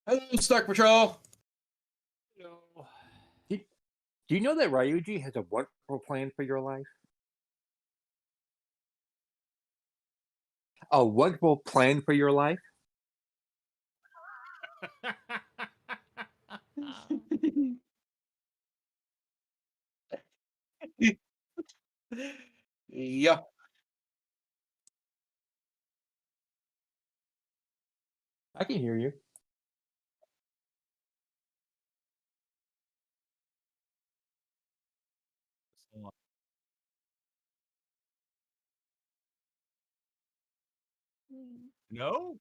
Hello, Star Patrol. No. Do you know that Ryuji has a wonderful plan for your life? A wonderful plan for your life? Yeah. I can hear you. No,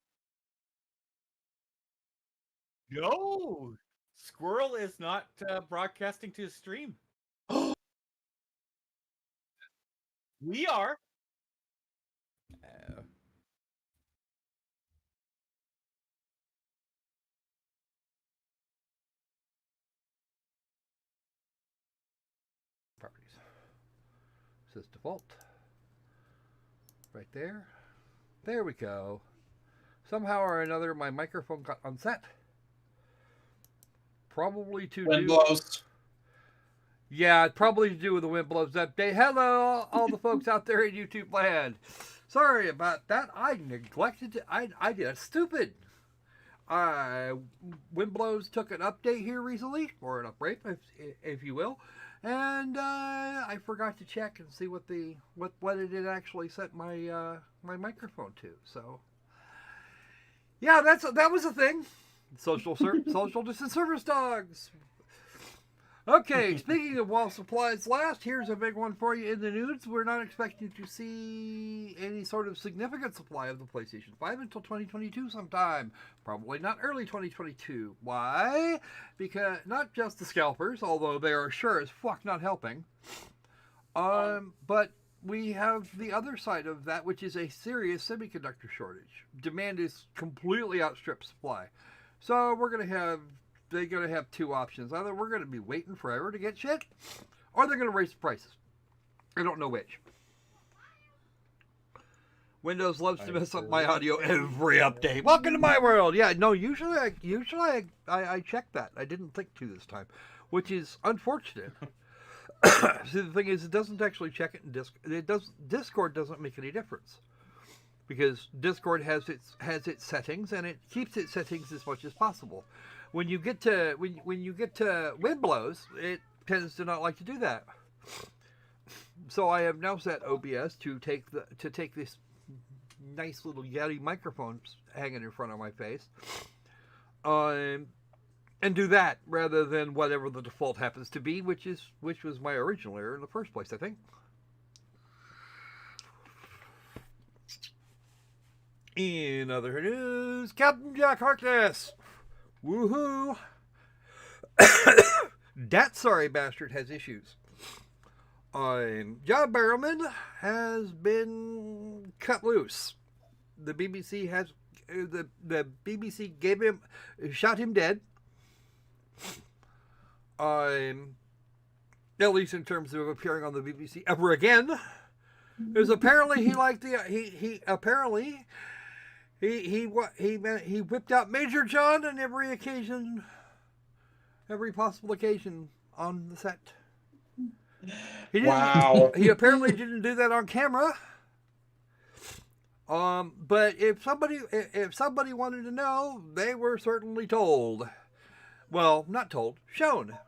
no. Squirrel is not broadcasting to his stream. We are. Properties. Says default. Right there. There we go. Somehow or another, my microphone got unset. Probably to Wind do. blows. Yeah, probably to do with the wind blows update. Hello, all the folks out there in YouTube land. Sorry about that. I neglected to. I did a stupid. Wind blows took an update here recently, or an upgrade, if you will, and I forgot to check and see what it had actually set my my microphone to. So yeah, that was a thing. Social distance service dogs. Okay, speaking of while supplies last, here's a big one for you in the news. We're not expecting to see any sort of significant supply of the PlayStation 5 until 2022 sometime. Probably not early 2022. Why? Because not just the scalpers, although they are sure as fuck not helping. But we have the other side of that, which is a serious semiconductor shortage. Demand is completely outstripped supply. So they're going to have two options. Either we're going to be waiting forever to get shit, or they're going to raise the prices. I don't know which. Windows loves to mess up my audio every update. Welcome to my world. Yeah, no, usually I check that. I didn't think to this time, which is unfortunate. See, the thing is, it doesn't actually check it in Discord doesn't make any difference, because Discord has its settings, and it keeps its settings as much as possible. When you get to wind blows, it tends to not like to do that. So I have now set OBS to take this nice little Yeti microphone hanging in front of my face, and do that rather than whatever the default happens to be, which was my original error in the first place, I think. In other news, Captain Jack Harkness. Woohoo! That sorry bastard has issues. John Barrowman has been cut loose. The BBC has the BBC shot him dead. At least in terms of appearing on the BBC ever again. Because apparently he liked He whipped out Major John on every possible occasion on the set. Wow. He apparently didn't do that on camera. But if somebody wanted to know, they were certainly told. Well, not told, shown.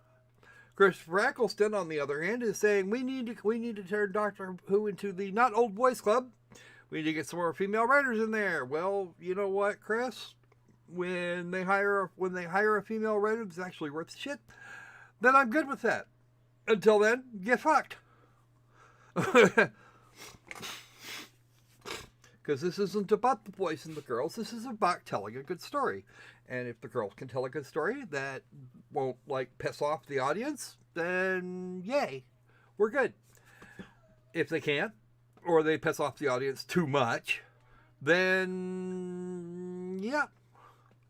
Christopher Eccleston, on the other hand, is saying we need to turn Doctor Who into the not old boys club. We need to get some more female writers in there. Well, you know what, Chris? When they hire a female writer that's actually worth shit, then I'm good with that. Until then, get fucked. Because this isn't about the boys and the girls. This is about telling a good story. And if the girls can tell a good story that won't piss off the audience, then yay, we're good. If they can't, or they piss off the audience too much, then yeah,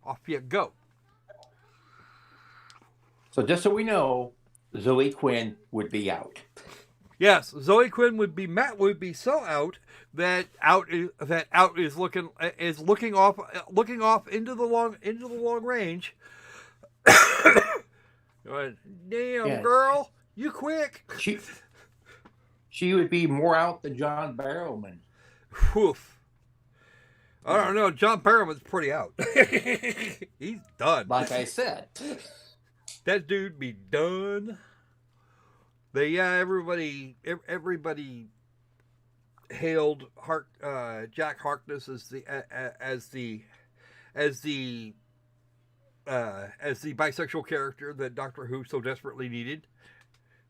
off you go. So just so we know, Zoe Quinn would be out. Yes, Zoe Quinn would be so out that out is looking off into the long range. Going, damn, Yes. girl, you quick. She would be more out than John Barrowman. Woof. I don't know. John Barrowman's pretty out. He's done. Like I said. That dude be done. But yeah, everybody hailed Jack Harkness as the bisexual character that Doctor Who so desperately needed.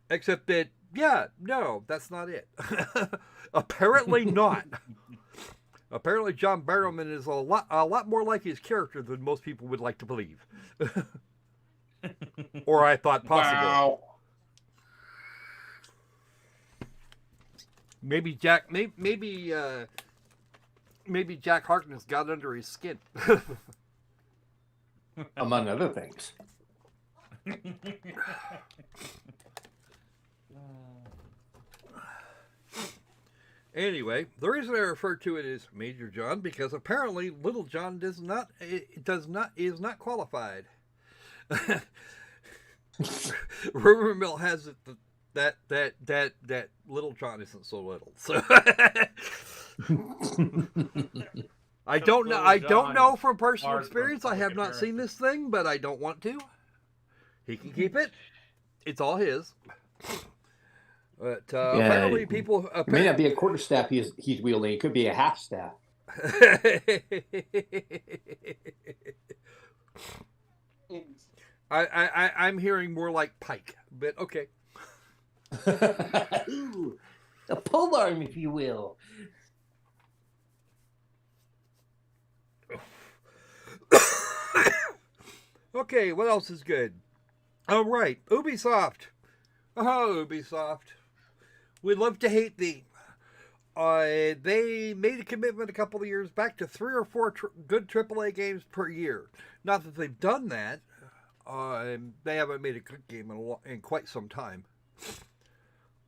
Except that, yeah, no, that's not it. Apparently not. Apparently, John Barrowman is a lot more like his character than most people would like to believe, or I thought possible. Wow. Maybe Jack Harkness got under his skin. Among other things. Anyway, the reason I refer to it as Major John because apparently Little John is not qualified. Rumor mill has it that Little John isn't so little. So I don't know from personal experience. I have not seen this thing, but I don't want to. He can keep it. It's all his. But apparently people... It may not be a quarterstaff he's wielding. It could be a half staff. I'm hearing more like pike, but okay. Ooh, a pole arm, if you will. Okay, what else is good? All right, Ubisoft. Oh, Ubisoft. We'd love to hate thee. They made a commitment a couple of years back to 3 or 4 good AAA games per year. Not that they've done that. They haven't made a good game in quite some time.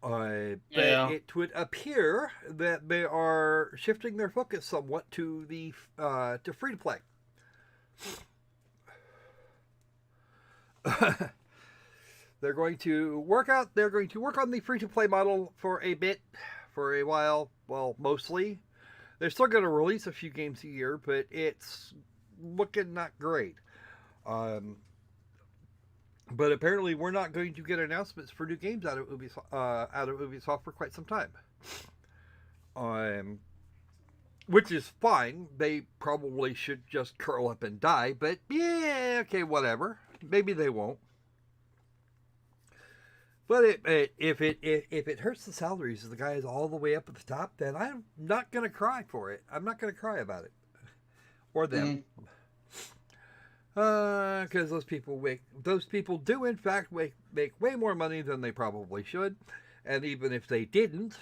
But it would appear that they are shifting their focus somewhat to the to free to play. They're going to work on the free to play model for a while. Well, mostly. They're still going to release a few games a year, but it's looking not great. But apparently, we're not going to get announcements for new games out of Ubisoft for quite some time. Which is fine. They probably should just curl up and die. But yeah, okay, whatever. Maybe they won't. But if it hurts the salaries of the guys all the way up at the top, then I'm not going to cry for it. I'm not going to cry about it, or them. Because those people do in fact make way more money than they probably should, and even if they didn't,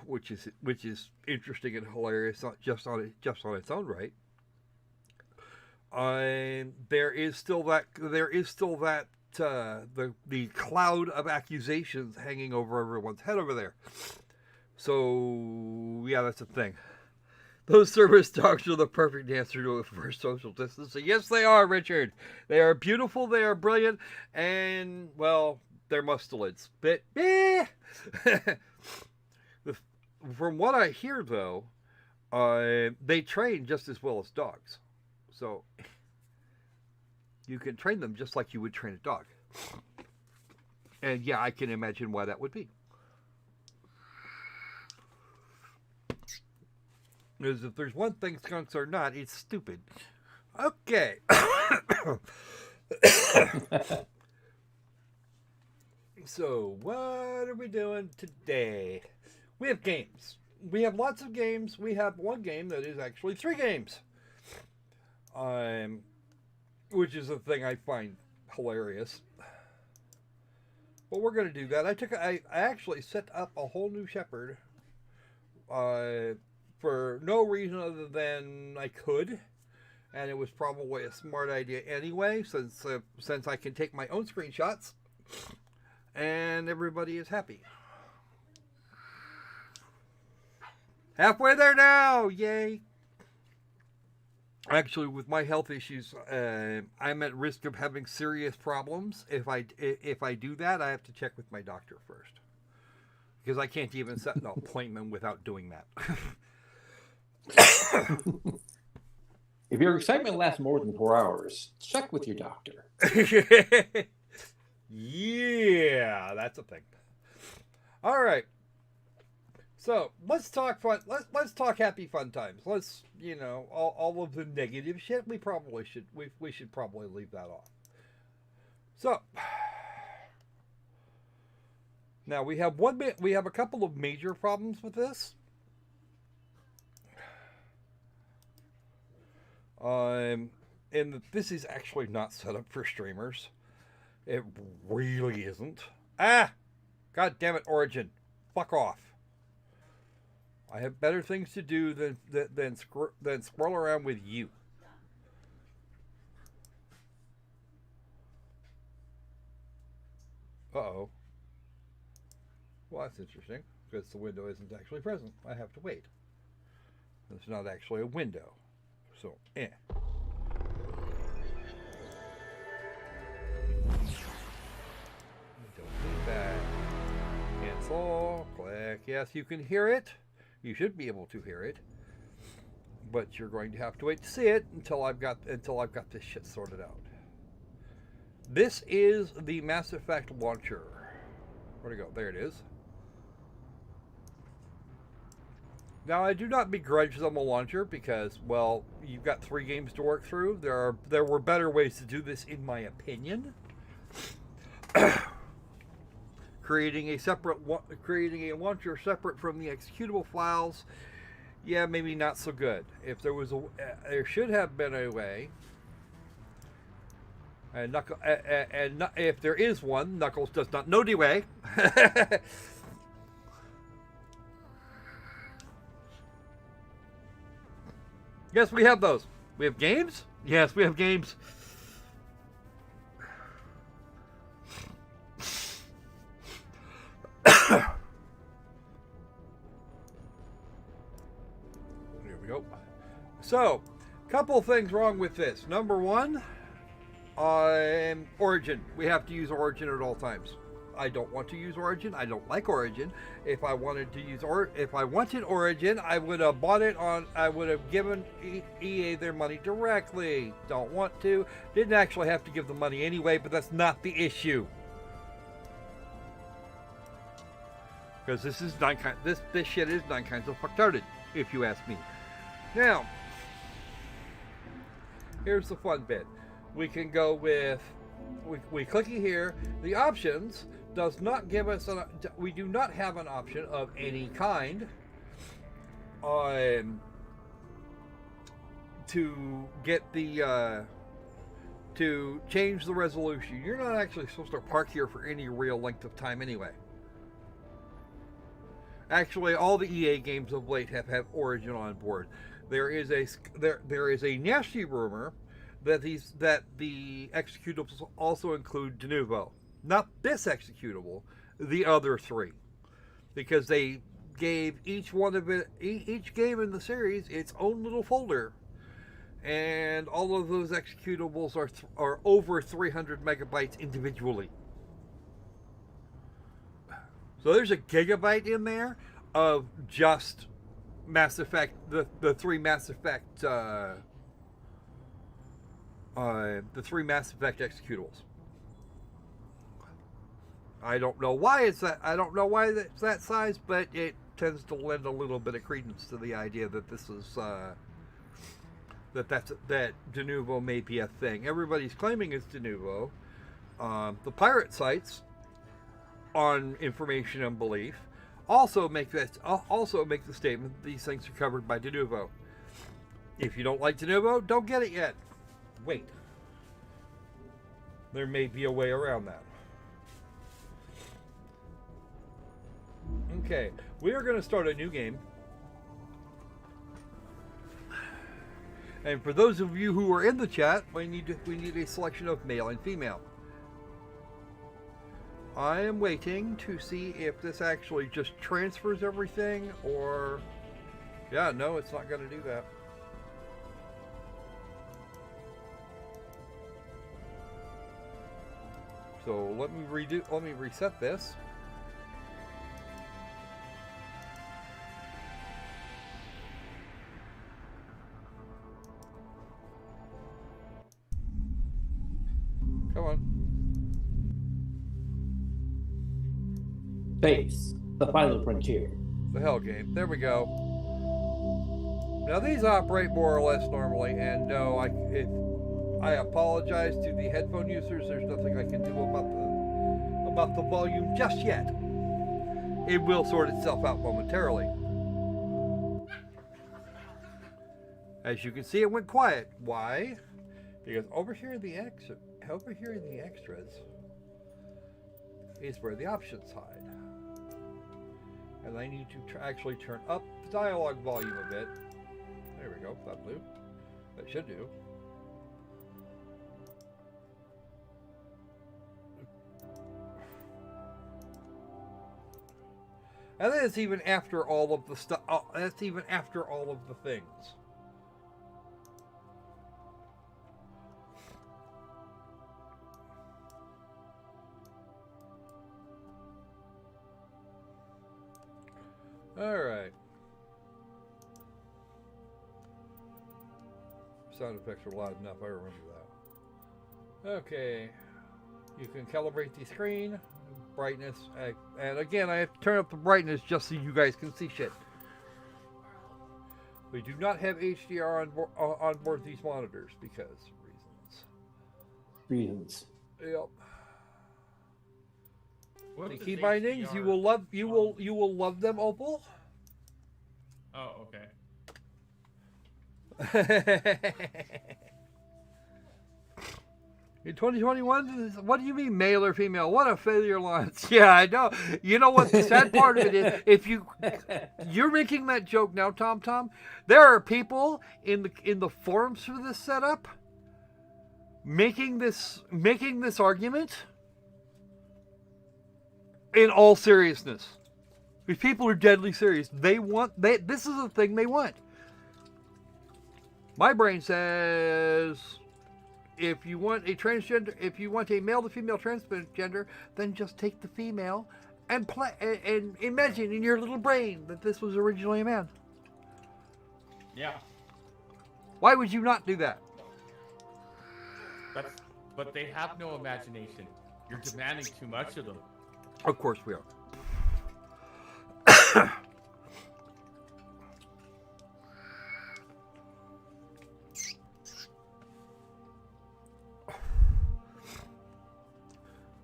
which is interesting and hilarious, not just on its own right. There is still that the cloud of accusations hanging over everyone's head over there. So yeah, that's the thing. Those service dogs are the perfect answer to it for social distancing. Yes, they are, Richard. They are beautiful, they are brilliant, and, well, they're mustelids. But, from what I hear, though, they train just as well as dogs. So, you can train them just like you would train a dog. And, yeah, I can imagine why that would be. Because if there's one thing skunks are not, it's stupid. Okay. So, what are we doing today? We have games. We have lots of games. We have one game that is actually 3 games. Which is a thing I find hilarious. But we're going to do that. I actually set up a whole new Shepard. For no reason other than I could, and it was probably a smart idea anyway, since I can take my own screenshots and everybody is happy. Halfway there now, yay! Actually, with my health issues, I'm at risk of having serious problems. If I do that, I have to check with my doctor first, because I can't even set an appointment without doing that. If your excitement lasts more than 4 hours, check with your doctor. Yeah, that's a thing. All right. So let's talk fun. Let's talk happy fun times. Let's, all of the negative shit. We should probably leave that off. So now we have a couple of major problems with this. And this is actually not set up for streamers. It really isn't. God damn it, Origin. Fuck off. I have better things to do than scroll around with you. Uh-oh. Well, that's interesting, because the window isn't actually present. I have to wait. It's not actually a window. So, Don't need that. Cancel. Click. Yes, you can hear it. You should be able to hear it. But you're going to have to wait to see it until I've got this shit sorted out. This is the Mass Effect launcher. Where'd it go? There it is. Now, I do not begrudge them a launcher because, well, you've got 3 games to work through. There were better ways to do this, in my opinion. Creating a launcher separate from the executable files, yeah, maybe not so good. If there was there should have been a way. And if there is one, Knuckles does not know the way. Yes, we have those. We have games? Yes, we have games. Here we go. So, couple things wrong with this. Number one, Origin. We have to use Origin at all times. I don't want to use Origin. I don't like Origin. If I wanted Origin, I would have bought it on. I would have given EA their money directly. Don't want to. Didn't actually have to give the money anyway, but that's not the issue. Because this is this shit is 9 kinds of fucktarded, if you ask me. Now, here's the fun bit. We can go with we clicky here. The options does not give us we do not have an option of any kind to get the to change the resolution. You're not actually supposed to park here for any real length of time anyway. Actually, all the EA games of late have had Origin on board. There is a nasty rumor that the executables also include de novo. Not this executable, the other 3, because they gave each game in the series its own little folder, and all of those executables are over 300 megabytes individually. So there's a gigabyte in there of just Mass Effect, the 3 Mass Effect, the 3 Mass Effect executables. I don't know why it's that. I don't know why it's that size, but it tends to lend a little bit of credence to the idea that this is that de novo may be a thing. Everybody's claiming it's de novo. The pirate sites, on information and belief, also make the statement that these things are covered by de novo. If you don't like de novo, don't get it yet. Wait. There may be a way around that. Okay, we are going to start a new game. And for those of you who are in the chat, we need a selection of male and female. I am waiting to see if this actually just transfers everything or... Yeah, no, it's not going to do that. So let me reset this. Come on. Face the final frontier. The hell game. There we go. Now these operate more or less normally, and no, I apologize to the headphone users. There's nothing I can do about the volume just yet. It will sort itself out momentarily. As you can see, it went quiet. Why? Because over here in the extras is where the options hide. And I need to actually turn up the dialogue volume a bit. There we go. That'll do. That should do. And that's even after all of the stuff. That's even after all of the things. All right. Sound effects are loud enough. I remember that. Okay. You can calibrate the screen. Brightness, and again, I have to turn up the brightness just so you guys can see shit. We do not have HDR on board these monitors because reasons. Yep. What The does key bindings, HDR you will love them, Opal. Oh, okay. In 2021, what do you mean male or female? What a failure lines. Yeah, I know. You know what the sad part of it is? If you're making that joke now, Tom, there are people in the forums for this setup making this argument in all seriousness. These people are deadly serious. This is the thing they want. My brain says, if you want a male to female transgender, then just take the female and play and imagine in your little brain that this was originally a man. Yeah. Why would you not do that? But they have no imagination. You're demanding too much of them. Of course we are.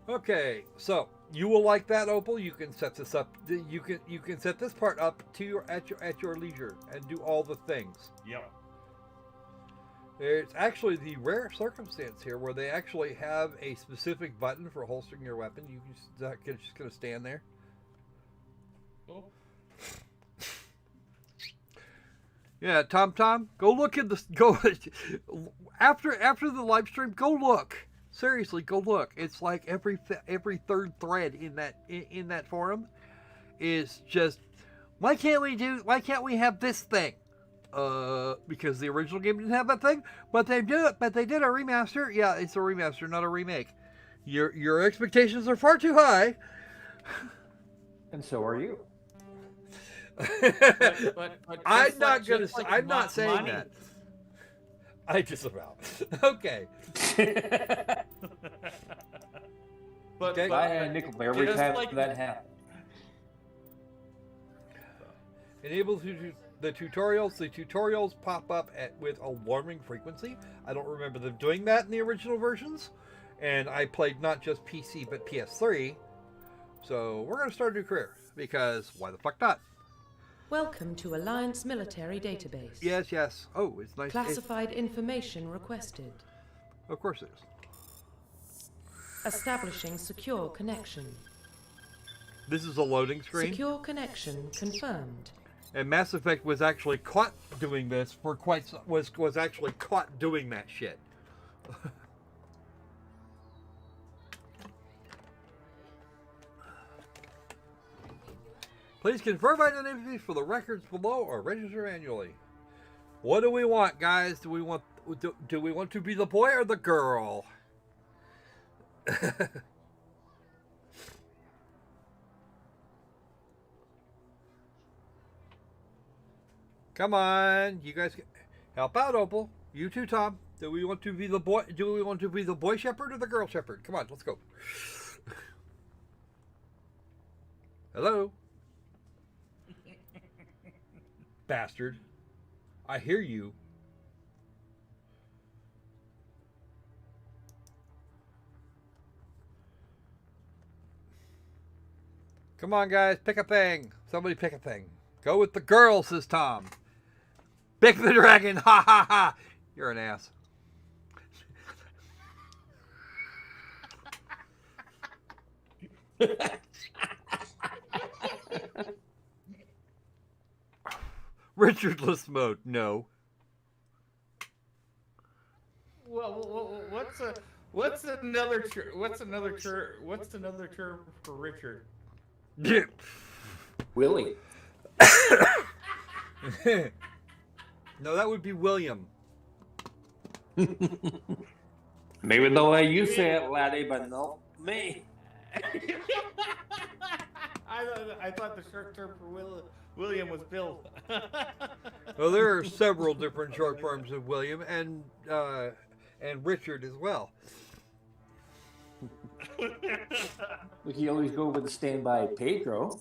Okay, so you will like that, Opal. You can set this up. You can set this part up to at your leisure and do all the things. Yep. It's actually the rare circumstance here where they actually have a specific button for holstering your weapon. You can just gonna stand there. Cool. Yeah, Tom, go look at the after the live stream. Go look. Seriously, go look. It's like every third thread in that forum is just, why can't we have this thing? Because the original game didn't have that thing, but they did a remaster. Yeah, it's a remaster, not a remake. Your expectations are far too high. And so are you. But I'm not saying money. that. I disavow. Okay. But I had a nickel every just time like that happened. Enable the tutorials. The tutorials pop up with alarming frequency. I don't remember them doing that in the original versions. And I played not just PC, but PS3. So we're going to start a new career. Because why the fuck not? Welcome to Alliance Military Database. Yes. Oh, it's nice. Classified information requested. Of course it is. Establishing secure connection. This is a loading screen. Secure connection confirmed. And Mass Effect was actually caught doing this for was actually caught doing that shit. Please confirm identity for the records below or register annually. What do we want, guys? Do we want to be the boy or the girl? Come on, you guys help out, Opal. You too, Tom. Do we want to be the boy? Do we want to be the boy shepherd or the girl shepherd? Come on, let's go. Hello, bastard. I hear you. Come on, guys, pick a thing. Somebody pick a thing. Go with the girl, says Tom. Pick the dragon. Ha ha ha. You're an ass. Richardless mode. No. Well, what's another term for Richard? Willie. No, that would be William. Maybe the way you say it, laddie, but no, me. I thought the short term for William was Bill. Well, there are several different short forms of William and Richard as well. We can always go with the standby Pedro.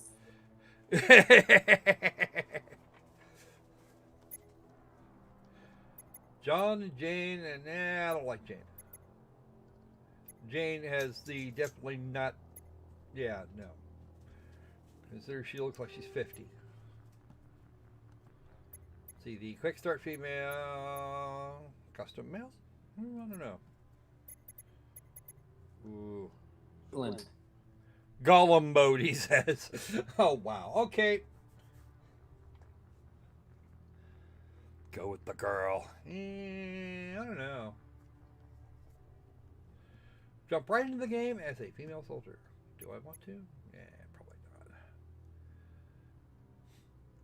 John and Jane, and I don't like Jane. Jane has the definitely not. Yeah, no. Consider she looks like she's 50. See the quick start female, custom males. I don't know. Ooh. Excellent. Gollum mode, he says. Oh wow. Okay. Go with the girl. I don't know. Jump right into the game as a female soldier. Do I want to? Yeah, probably not.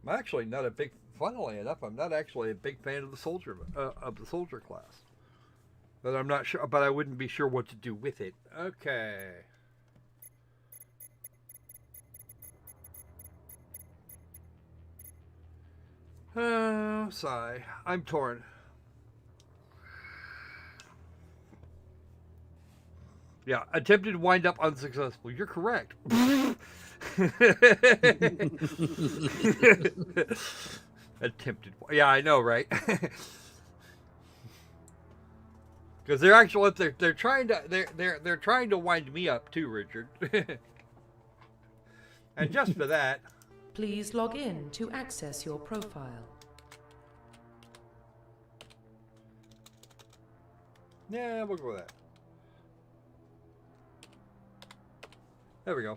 I'm actually not a big. Funnily enough, I'm not actually a big fan of the soldier class. But I'm not sure. But I wouldn't be sure what to do with it. Okay. Sigh. I'm torn. Yeah, attempted wind up unsuccessful. You're correct. Attempted. Yeah, I know, right? Because they're actually they're trying to wind me up too, Richard. And just for that. Please log in to access your profile. Yeah, we'll go with that. There we go.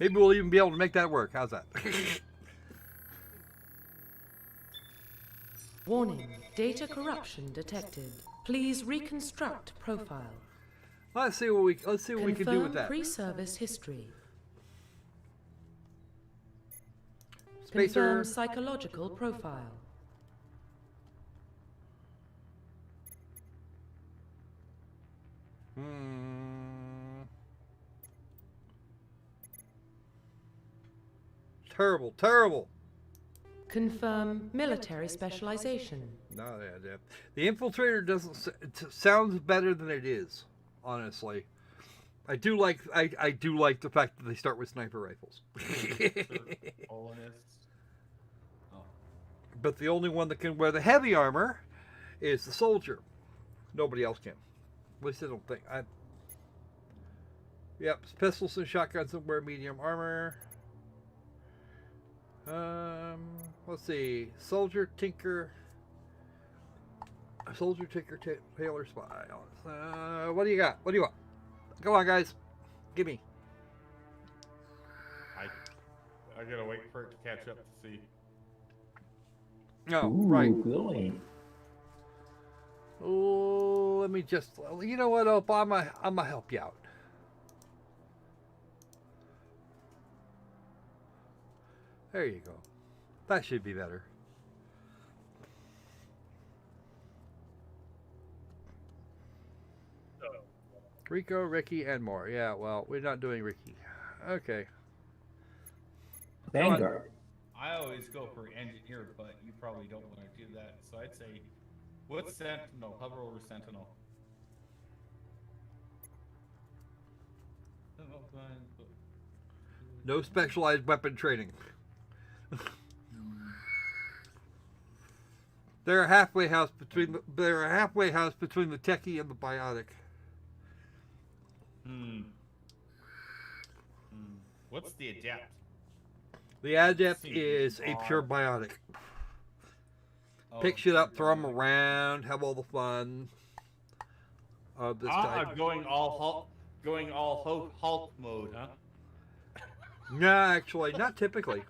Maybe we'll even be able to make that work. How's that? Warning, data corruption detected. Please reconstruct profile. Let's see what we can do with that. Pre-service history. Spacer. Confirm psychological profile. Terrible, terrible. Confirm military specialization. No, yeah. The infiltrator doesn't sounds better than it is. Honestly, I do like the fact that they start with sniper rifles. But the only one that can wear the heavy armor is the soldier. Nobody else can. At least I don't think. Yep, pistols and shotguns that wear medium armor. Let's see. Soldier, Tinker, Tailor, Spy. What do you got? What do you want? Come on, guys. Give me. I gotta wait for it to catch up to see. No, right. Really? Oh, let me just. You know what, Opal? I'm gonna help you out. There you go. That should be better. Rico, Ricky, and more. Yeah, well, we're not doing Ricky. Okay. Vanguard. I always go for engineer, but you probably don't want to do that. So I'd say, what's Sentinel? Hover over Sentinel. No specialized weapon training. They're a halfway house between the techie and the biotic. What's the adept? The adept is a pure biotic. Pick shit up, throw them around, have all the fun of this type. Going all Hulk mode, huh? No, actually, not typically.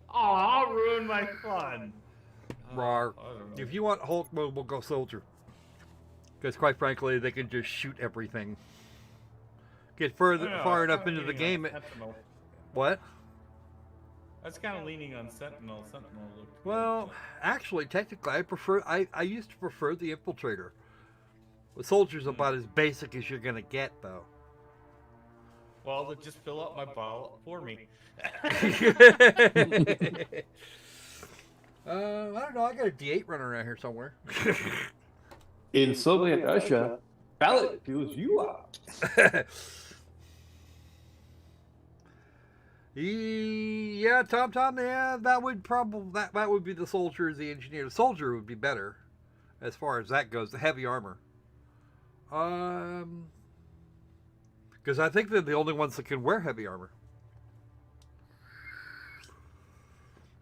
I'll ruin my fun. Rawr. If you want Hulk mode, we'll go soldier. Because quite frankly, they can just shoot everything. Get far enough into the game. What? That's kind of leaning on Sentinel. Sentinel looked well, actually, technically, I used to prefer the Infiltrator. The soldier's about as basic as you're gonna get, though. Well, then just fill up my bottle for me. I don't know. I got a D8 running around here somewhere. In Soviet Russia, ballot fills you out. Yeah, Tom, yeah, that would be the soldier as the engineer. The soldier would be better, as far as that goes. The heavy armor, because I think they're the only ones that can wear heavy armor,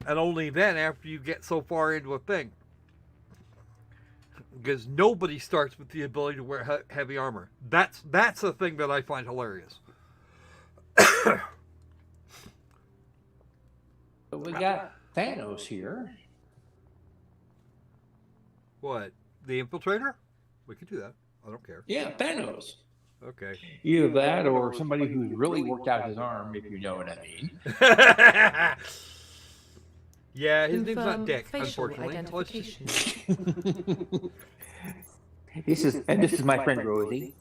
and only then after you get so far into a thing. Because nobody starts with the ability to wear heavy armor. That's the thing that I find hilarious. But we got Thanos here. What? The Infiltrator? We could do that. I don't care. Yeah, Thanos. Okay. Either that or somebody who's really worked out his arm, if you know what I mean. Yeah, his name's not Confirm Dick, facial unfortunately. identification. This is my friend Rosie.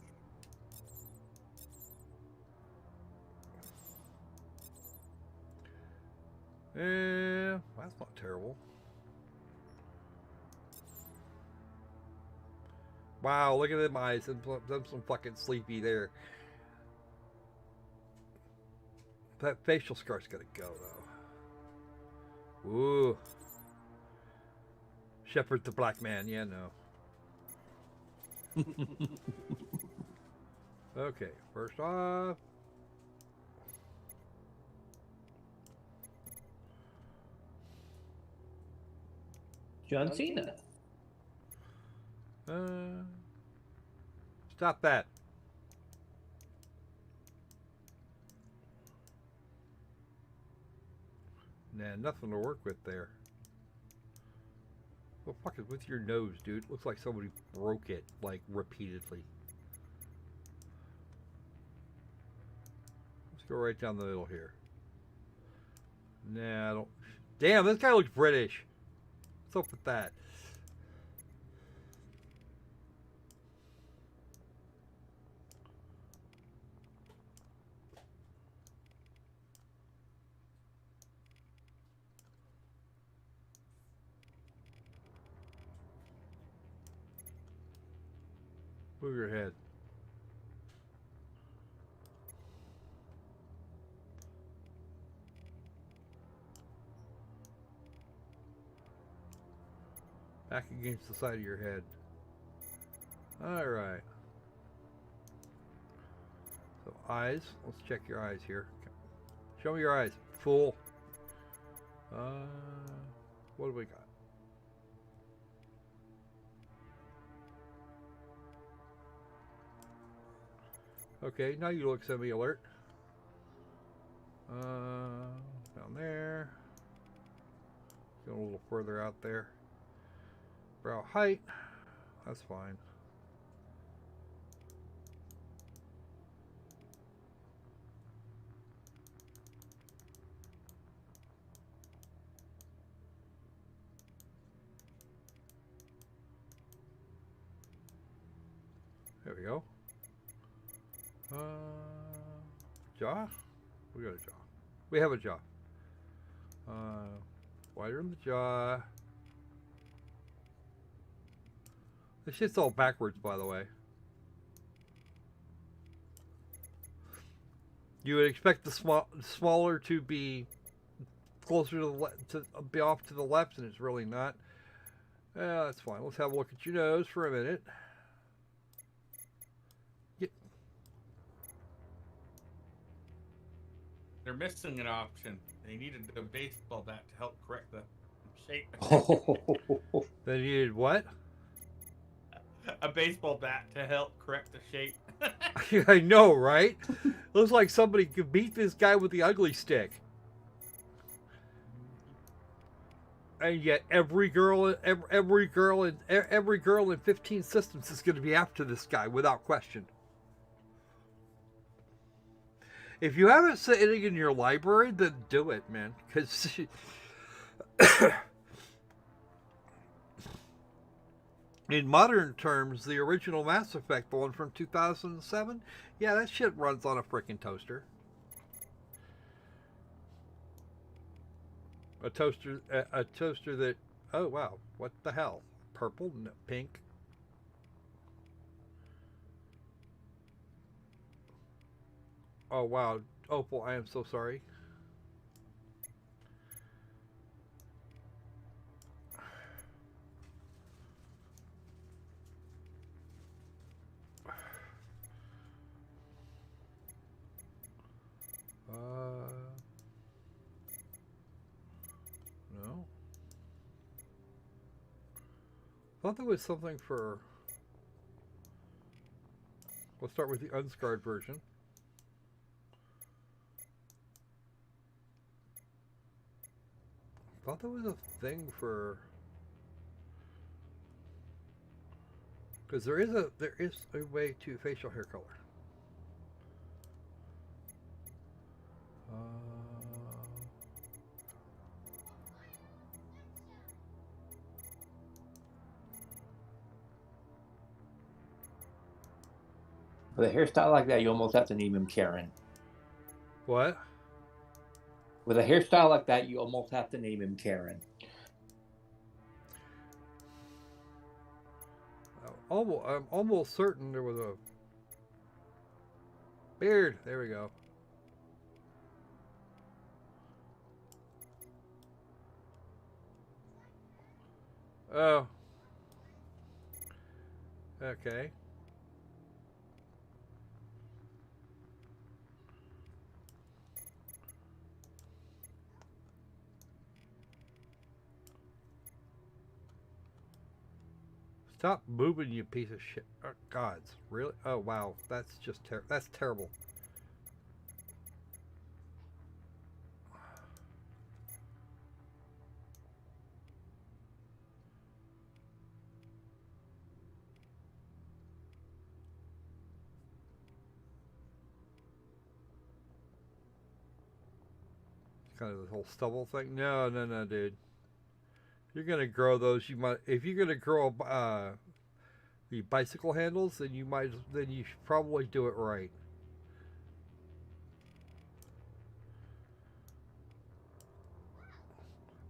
That's not terrible. Wow, look at them eyes. Them some fucking sleepy there. That facial scar's gotta go, though. Ooh. Shepard the Black Man. Yeah, no. Okay, first off. John Cena. Stop that. Nah, nothing to work with there. What the fuck is with your nose, dude? Looks like somebody broke it, like, repeatedly. Let's go right down the middle here. Nah, I don't... Damn, this guy looks British. What's up with that? Move your head. Back against the side of your head. All right. So eyes. Let's check your eyes here. Show me your eyes, fool. What do we got? Okay, now you look semi-alert. Down there. Go a little further out there. Brow height. That's fine. we go. Jaw? We got a jaw. We have a jaw. Wider in the jaw. This shit's all backwards, by the way. You would expect the smaller to be closer to be off to the left, and it's really not. Yeah, that's fine. Let's have a look at your nose for a minute. They're missing an option. They needed a baseball bat to help correct the shape. They needed what? A baseball bat to help correct the shape. I know, right? Looks like somebody could beat this guy with the ugly stick. And yet, every girl in 15 systems is going to be after this guy without question. If you have it sitting in your library, then do it, man. Because in modern terms, the original Mass Effect, the one from 2007, yeah, that shit runs on a freaking toaster. A toaster that, oh wow, what the hell? Purple, no, pink. Oh wow, Opal, I am so sorry. No. I thought there was something for... Let's start with the unscarred version. I thought there was a thing for... Because there is a way to facial hair color. With a hairstyle like that, you almost have to name him Karen. What? With a hairstyle like that, you almost have to name him Karen. I'm almost certain there was a beard. There we go. Oh. Okay. Stop moving, you piece of shit. Oh, gods, really? Oh, wow. That's just that's terrible. Kind of the whole stubble thing. No, dude. You're gonna grow those. You might, if you're gonna grow the bicycle handles, then you should probably do it right.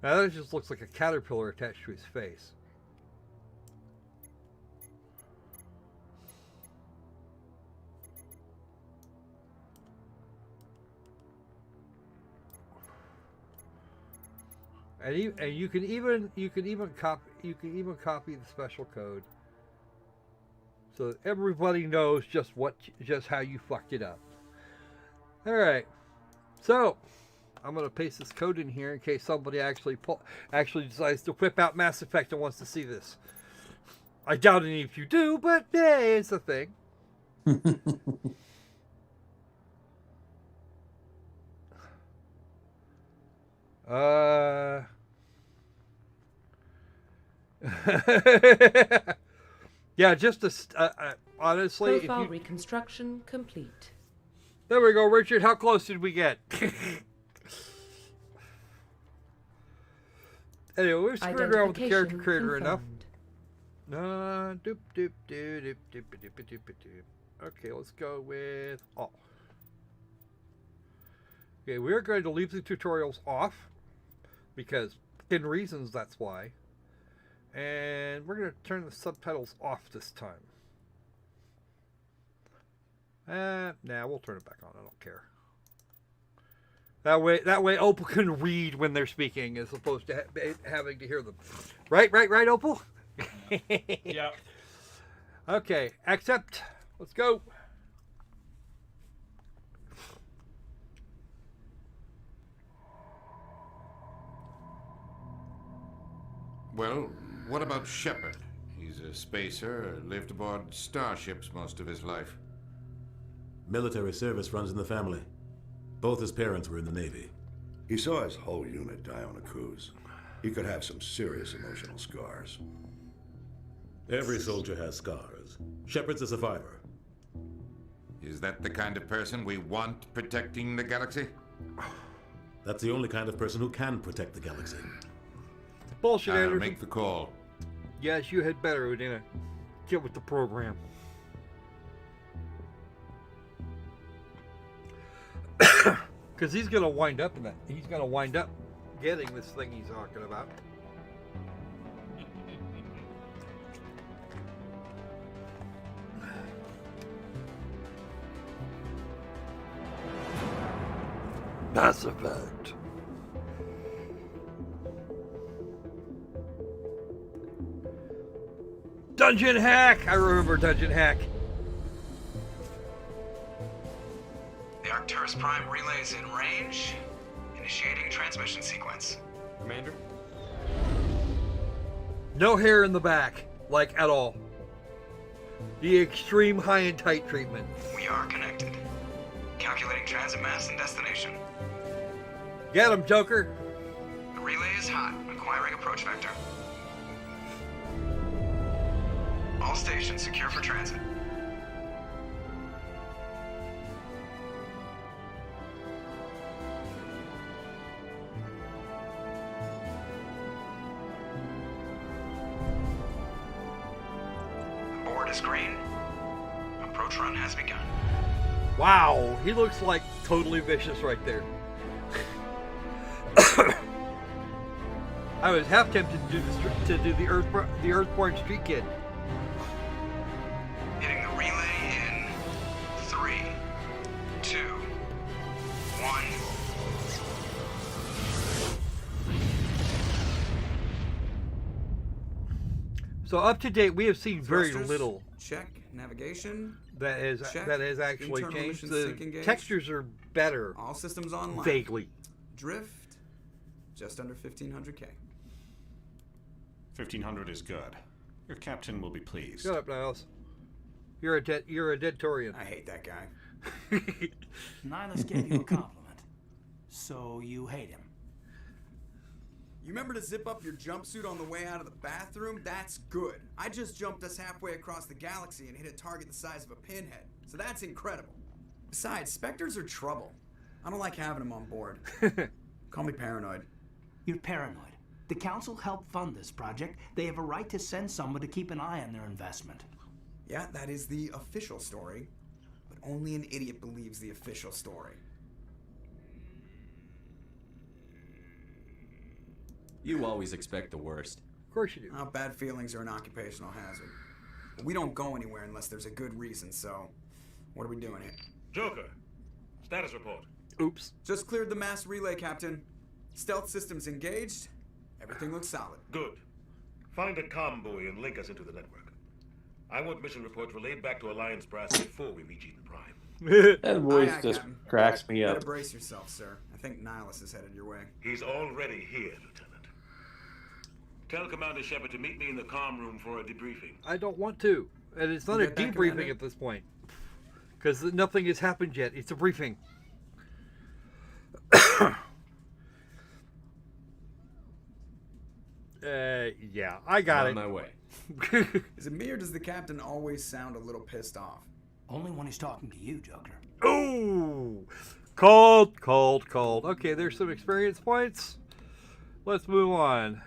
Now that just looks like a caterpillar attached to his face. And you can even copy the special code, so that everybody knows just how you fucked it up. All right, so I'm gonna paste this code in here in case somebody actually decides to whip out Mass Effect and wants to see this. I doubt any of you do, but hey, it's a thing. Yeah, just honestly, Profile reconstruction complete. There we go, Richard. How close did we get? Anyway, we've screwed around with the character creator enough. Doop, doop, doop, doop, doop, doop, doop, doop, doop. Okay, let's go with all. Okay, we're going to leave the tutorials off because in reasons that's why. And we're going to turn the subtitles off this time. Nah, we'll turn it back on. I don't care. That way Opal can read when they're speaking as opposed to having to hear them. Right, Opal? Yeah. Okay, accept. Let's go. Well, what about Shepard? He's a spacer, lived aboard starships most of his life. Military service runs in the family. Both his parents were in the Navy. He saw his whole unit die on a cruise. He could have some serious emotional scars. Every soldier has scars. Shepard's a survivor. Is that the kind of person we want protecting the galaxy? That's the only kind of person who can protect the galaxy. Bullshit, I'll Anderson. make the call. Yes, you had better, Udina. Get with the program. Because he's gonna wind up in that. He's gonna wind up getting this thing he's talking about. Mass Effect. Dungeon Hack! I remember Dungeon Hack. The Arcturus Prime relay is in range. Initiating transmission sequence. Commander? No hair in the back, like at all. The extreme high and tight treatment. We are connected. Calculating transit mass and destination. Get him, Joker! The relay is hot. Acquiring approach vector. All stations secure for transit. The board is green. Approach run has begun. Wow, he looks like totally vicious right there. I was half tempted to do the Earthborn Street Kid. Hitting the relay in 3, 2, 1. So up to date, we have seen very Thrusters, little check. Navigation. that Check. has actually Internal changed. mission The sync engaged. textures are better, All systems online. vaguely. Drift. Just under 1500K. 1500 is good. Your captain will be pleased. Shut up, Niles. You're a dead Torian. I hate that guy. Nihilus gave you a compliment. So you hate him. You remember to zip up your jumpsuit on the way out of the bathroom? That's good. I just jumped us halfway across the galaxy and hit a target the size of a pinhead. So that's incredible. Besides, Spectres are trouble. I don't like having them on board. Call me paranoid. You're paranoid. The council helped fund this project. They have a right to send someone to keep an eye on their investment. Yeah, that is the official story. But only an idiot believes the official story. You always expect the worst. Of course you do. Bad feelings are an occupational hazard. But we don't go anywhere unless there's a good reason, so what are we doing here? Joker, status report. Oops. Just cleared the mass relay, Captain. Stealth systems engaged. Everything looks solid. Good. Find a comm buoy and link us into the network. I want mission reports relayed back to Alliance brass before we reach Eden Prime. That voice Aye, aye, just Captain. cracks me Better up. brace yourself, sir. I think Nihilus is headed your way. He's already here, Lieutenant. Tell Commander Shepard to meet me in the comm room for a debriefing. I don't want to. And it's not You a get that, debriefing Commander? at this point. Because nothing has happened yet. It's a briefing. Yeah, I got On it. my way. Is it me or does the Captain always sound a little pissed off? Only when he's talking to you, Joker. Ooh! Cold. Okay, there's some experience points. Let's move on. I'm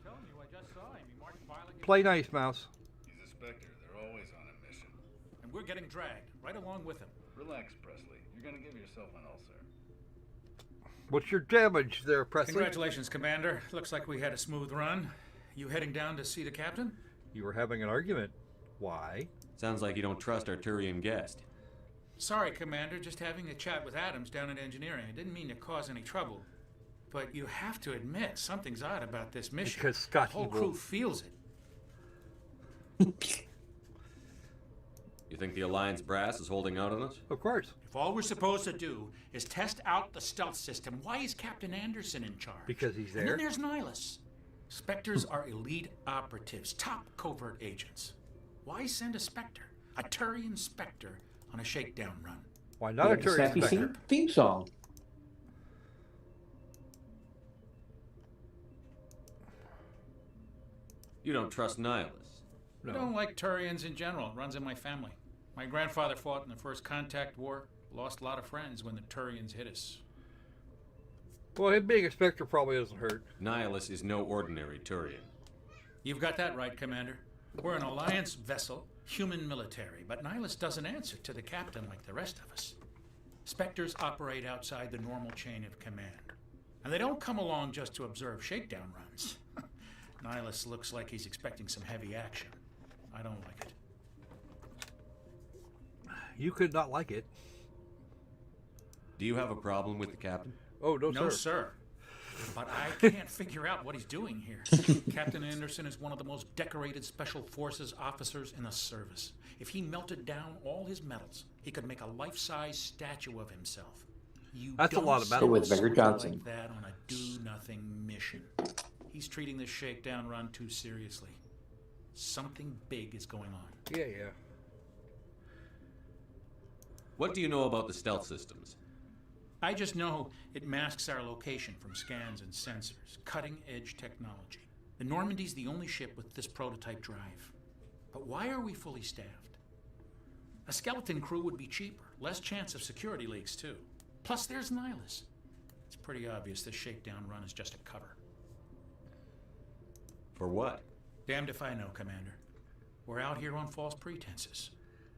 telling you, I just saw him. He marched violently Play nice, Mouse. He's a Spectre. They're always on a mission. And we're getting dragged, right along with him. Relax, Presley. You're gonna give yourself an ulcer. What's your damage there, Presley? Congratulations, Commander. Looks like we had a smooth run. You heading down to see the captain? You were having an argument. Why? Sounds like you don't trust our Turian guest. Sorry, Commander. Just having a chat with Adams down at engineering. I didn't mean to cause any trouble. But you have to admit, something's odd about this mission. Because Scott the whole crew feels it. You think the Alliance brass is holding out on us? Of course. If all we're supposed to do is test out the stealth system, why is Captain Anderson in charge? Because he's there. And then there's Nihilus. Spectres are elite operatives, top covert agents. Why send a Spectre, a Turian Spectre, on a shakedown run? Why not a Turian Spectre? Theme song. You don't trust Nihilus? I don't like Turians in general. It runs in my family. My grandfather fought in the First Contact War. Lost a lot of friends when the Turians hit us. Well, him being a Spectre probably doesn't hurt. Nihilus is no ordinary Turian. You've got that right, Commander. We're an Alliance vessel, human military, but Nihilus doesn't answer to the captain like the rest of us. Spectres operate outside the normal chain of command. And they don't come along just to observe shakedown runs. Nihilus looks like he's expecting some heavy action. I don't like it. You could not like it. Do you have a problem with the captain? Oh, no, No, sir. But I can't figure out what he's doing here. Captain Anderson is one of the most decorated Special Forces officers in the service. If he melted down all his medals, he could make a life-size statue of himself. That's a lot of medals. With Victor Johnson. Like that on a do-nothing mission. He's treating this shakedown run too seriously. Something big is going on. Yeah. What do you know about the stealth systems? I just know it masks our location from scans and sensors. Cutting-edge technology. The Normandy's the only ship with this prototype drive. But why are we fully staffed? A skeleton crew would be cheaper. Less chance of security leaks, too. Plus, there's Nihilus. It's pretty obvious this shakedown run is just a cover. For what? Damned if I know, Commander. We're out here on false pretenses.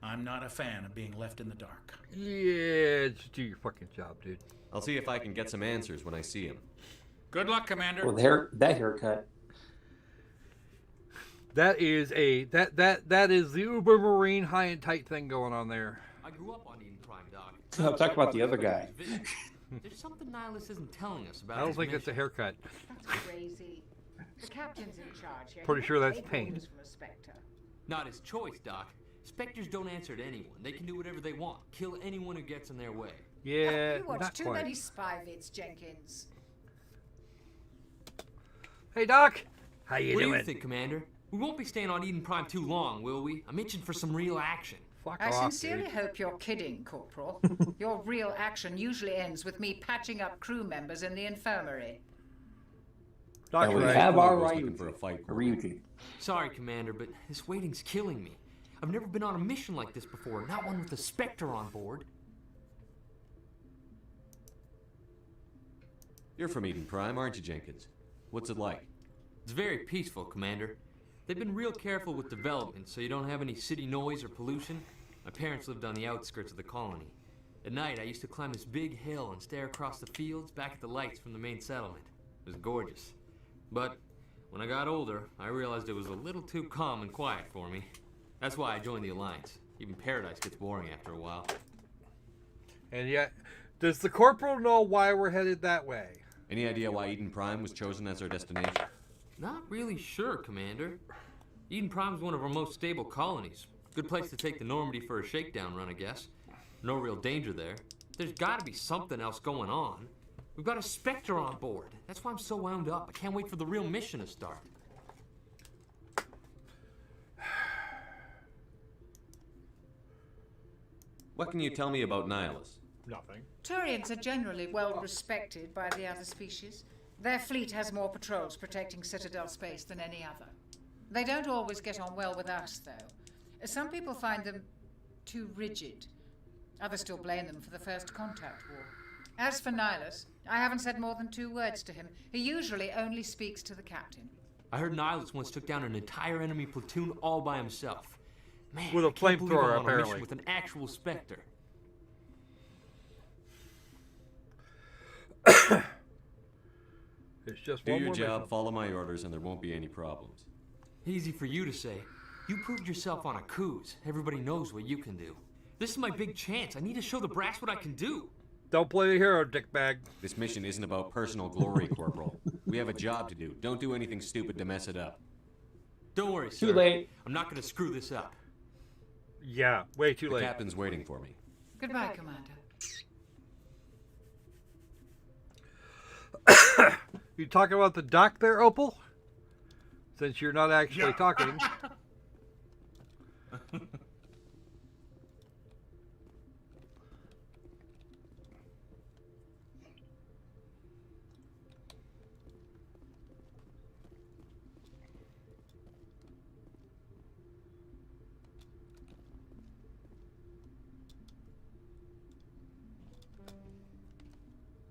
I'm not a fan of being left in the dark. Yeah, just do your fucking job, dude. I'll see if I can get some answers when I see him. Good luck, Commander. Well, that haircut. That is the Uber Marine high and tight thing going on there. I grew up on Eden Prime, Doc. I'll talk about the other guy. There's something Nihilus isn't telling us about. I don't think it's a haircut. That's crazy. The captain's in charge here. Pretty sure that's pain. From a Spectre. Not his choice, Doc. Spectres don't answer to anyone. They can do whatever they want. Kill anyone who gets in their way. Yeah, You watch not too quite. many spy vids, Jenkins. Hey, Doc. How you What doing? do you think, Commander? We won't be staying on Eden Prime too long, will we? I'm itching for some real action. Fuck I off, sincerely dude. hope you're kidding, Corporal. Your real action usually ends with me patching up crew members in the infirmary. Doctor, we right. have our was looking for a fight. Ryuji. Sorry, Commander, but this waiting's killing me. I've never been on a mission like this before, not one with a Spectre on board. You're from Eden Prime, aren't you, Jenkins? What's it like? It's very peaceful, Commander. They've been real careful with development, so you don't have any city noise or pollution. My parents lived on the outskirts of the colony. At night, I used to climb this big hill and stare across the fields back at the lights from the main settlement. It was gorgeous. But when I got older, I realized it was a little too calm and quiet for me. That's why I joined the Alliance. Even Paradise gets boring after a while. And yet, does the Corporal know why we're headed that way? Any idea why Eden Prime was chosen as our destination? Not really sure, Commander. Eden Prime's one of our most stable colonies. Good place to take the Normandy for a shakedown run, I guess. No real danger there. There's gotta be something else going on. We've got a Spectre on board. That's why I'm so wound up. I can't wait for the real mission to start. What can you tell me about Nihilus? Nothing. Turians are generally well respected by the other species. Their fleet has more patrols protecting Citadel space than any other. They don't always get on well with us, though. Some people find them too rigid. Others still blame them for the First Contact War. As for Nihilus, I haven't said more than 2 words to him. He usually only speaks to the captain. I heard Nihilus once took down an entire enemy platoon all by himself. Man, With a I can't believe I'm flamethrower, on a mission apparently. with an actual Spectre. It's just Do one your more job, mission. follow my orders, and there won't be any problems. Easy for you to say. You proved yourself on a cruise. Everybody knows what you can do. This is my big chance. I need to show the brass what I can do. Don't play the hero, dickbag. This mission isn't about personal glory, Corporal. We have a job to do. Don't do anything stupid to mess it up. Don't worry, sir. Too late. I'm not going to screw this up. Yeah, way too The late. captain's waiting for me. Goodbye, Commander. You talking about the dock there, Opal? Since you're not actually talking.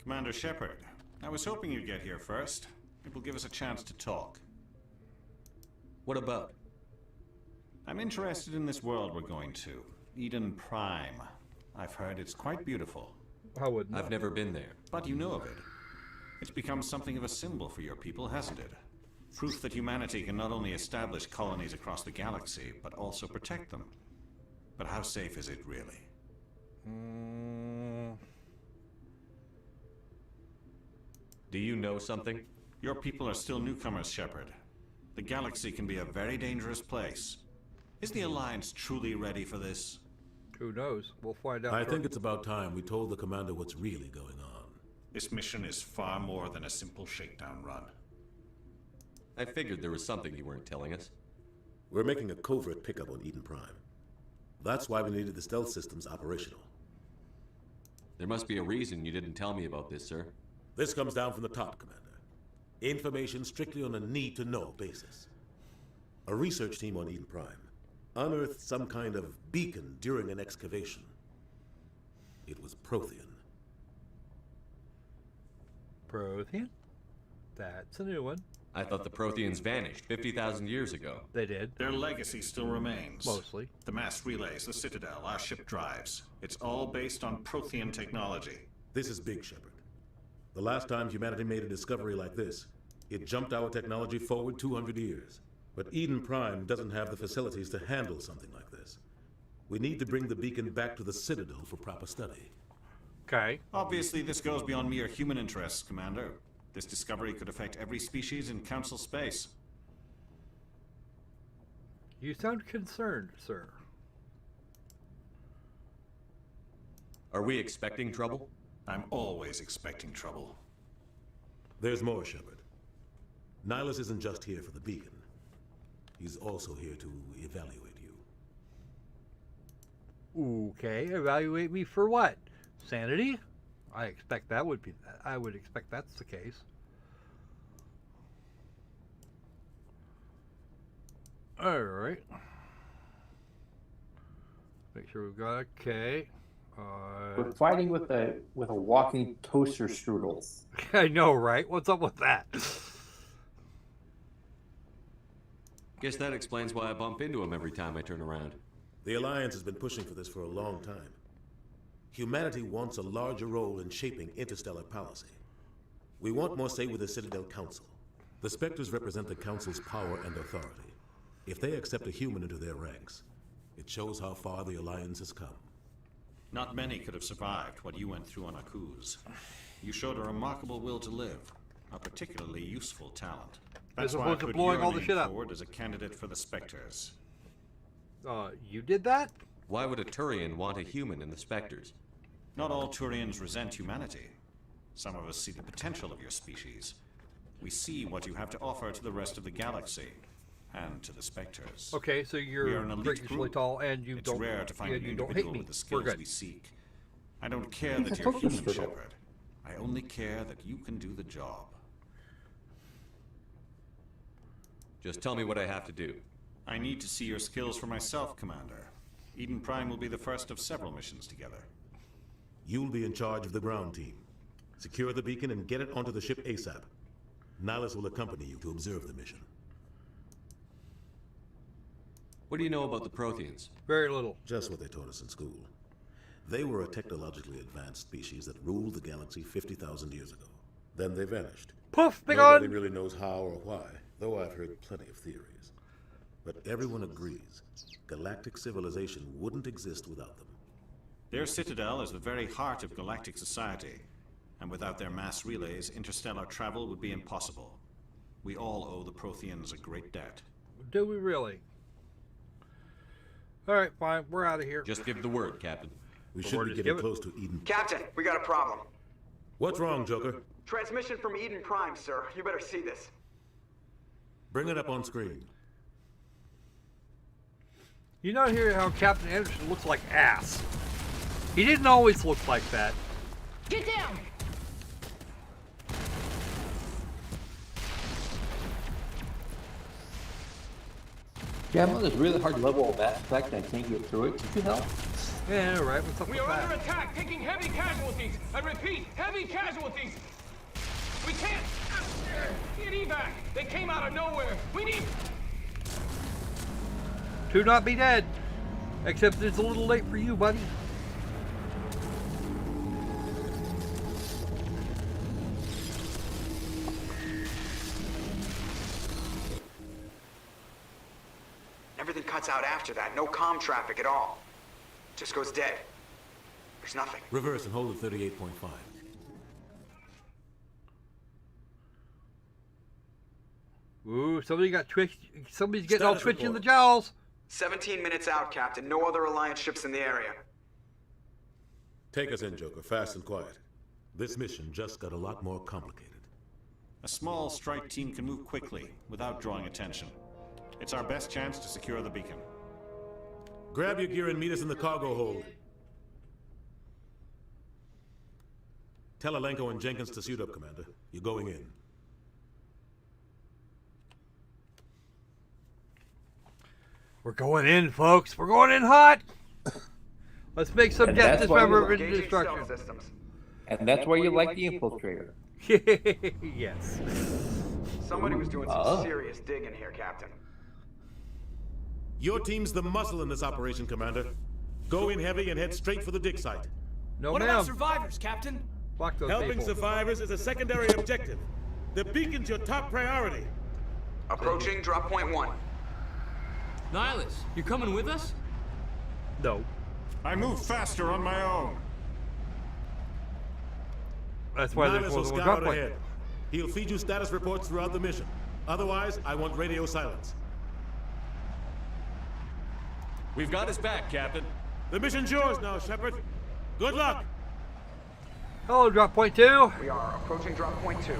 Commander Shepard, I was hoping you'd get here first. It will give us a chance to talk. What about? I'm interested in this world we're going to. Eden Prime. I've heard it's quite beautiful. I wouldn't. I've never been there. But you know of it. It's become something of a symbol for your people, hasn't it? Proof that humanity can not only establish colonies across the galaxy, but also protect them. But how safe is it really? Do you know something? Your people are still newcomers, Shepard. The galaxy can be a very dangerous place. Is the Alliance truly ready for this? Who knows? We'll find out. I think it's about time we told the commander what's really going on. This mission is far more than a simple shakedown run. I figured there was something you weren't telling us. We're making a covert pickup on Eden Prime. That's why we needed the stealth systems operational. There must be a reason you didn't tell me about this, sir. This comes down from the top, Commander. Information strictly on a need-to-know basis. A research team on Eden Prime unearthed some kind of beacon during an excavation. It was Prothean. Prothean? That's a new one. I thought the Protheans vanished 50,000 years ago. They did. Their legacy still remains. Mostly. The mass relays, the Citadel, our ship drives. It's all based on Prothean technology. This is big, Shepard. The last time humanity made a discovery like this, it jumped our technology forward 200 years. But Eden Prime doesn't have the facilities to handle something like this. We need to bring the beacon back to the Citadel for proper study. Okay. Obviously, this goes beyond mere human interests, Commander. This discovery could affect every species in Council space. You sound concerned, sir. Are we expecting trouble? I'm always expecting trouble. There's more, Shepard. Nihilus isn't just here for the beacon. He's also here to evaluate you. Okay, evaluate me for what? Sanity? I expect that would be. I would expect that's the case. All right. Make sure we've got okay. We're fighting with a walking toaster strudel. I know, right? What's up with that? Guess that explains why I bump into him every time I turn around. The Alliance has been pushing for this for a long time. Humanity wants a larger role in shaping interstellar policy. We want more say with the Citadel Council. The Spectres represent the Council's power and authority. If they accept a human into their ranks, it shows how far the Alliance has come. Not many could have survived what you went through on Akuz. You showed a remarkable will to live, a particularly useful talent. That's why I put your all the name shit up. forward as a candidate for the Spectres. You did that? Why would a Turian want a human in the Spectres? Not all Turians resent humanity. Some of us see the potential of your species. We see what you have to offer to the rest of the galaxy, and to the Spectres. Okay, so We are you're an elite freakishly group. tall, and you It's don't. rare to find and an you don't hate individual me. with the We're skills good. we seek. I don't care He's that a you're total human, strudel. Shepard. I only care that you can do the job. Just tell me what I have to do. I need to see your skills for myself, Commander. Eden Prime will be the first of several missions together. You'll be in charge of the ground team. Secure the beacon and get it onto the ship ASAP. Nihilus will accompany you to observe the mission. What do you know about the Protheans? Very little. Just what they taught us in school. They were a technologically advanced species that ruled the galaxy 50,000 years ago. Then they vanished. Poof, big Nobody on. really knows how or why, though I've heard plenty of theories. But everyone agrees galactic civilization wouldn't exist without them. Their citadel is the very heart of galactic society, and without their mass relays, interstellar travel would be impossible. We all owe the Protheans a great debt. Do we really? All right, fine. We're out of here. Just give the word, Captain. We should be getting close to Eden. Captain, we got a problem. What's wrong, Joker? Transmission from Eden Prime, sir. You better see this. Bring it up on screen. You know here how Captain Anderson looks like ass. He didn't always look like that. Get down! Yeah, well, it's really hard level of that fact I can't get through it. Could you help? Yeah, all right. What's up We with are that? under attack, taking heavy casualties. I repeat, heavy casualties. We can't get evac. They came out of nowhere. We need. To not be dead. Except it's a little late for you, buddy. Everything cuts out after that. No comm traffic at all. Just goes dead. There's nothing. Reverse and hold at 38.5. Ooh, somebody got twitched. Somebody's getting all Status twitchy in the report. jowls. 17 minutes out, Captain. No other Alliance ships in the area. Take us in, Joker, fast and quiet. This mission just got a lot more complicated. A small strike team can move quickly, without drawing attention. It's our best chance to secure the beacon. Grab your gear and meet us in the cargo hold. Tell Alenko and Jenkins to suit up, Commander. You're going in. We're going in, folks. We're going in hot. Let's make some And death that's why dismemberment we're and Engaging destruction. stealth systems. And that's why you like the infiltrator. Yes. Somebody was doing some serious digging here, Captain. Your team's the muscle in this operation, Commander. Go in heavy and head straight for the dig site. No, What ma'am. about survivors, Captain? Block those Helping people. survivors is a secondary objective. The beacon's your top priority. Approaching drop point 1. Nihilus, you coming with us? No. I move faster on my own. That's why Nihilus there's will one scout drop out point. ahead. He'll feed you status reports throughout the mission. Otherwise, I want radio silence. We've got his back, Captain. The mission's yours now, Shepard. Good luck. Hello, drop point 2. We are approaching drop point 2.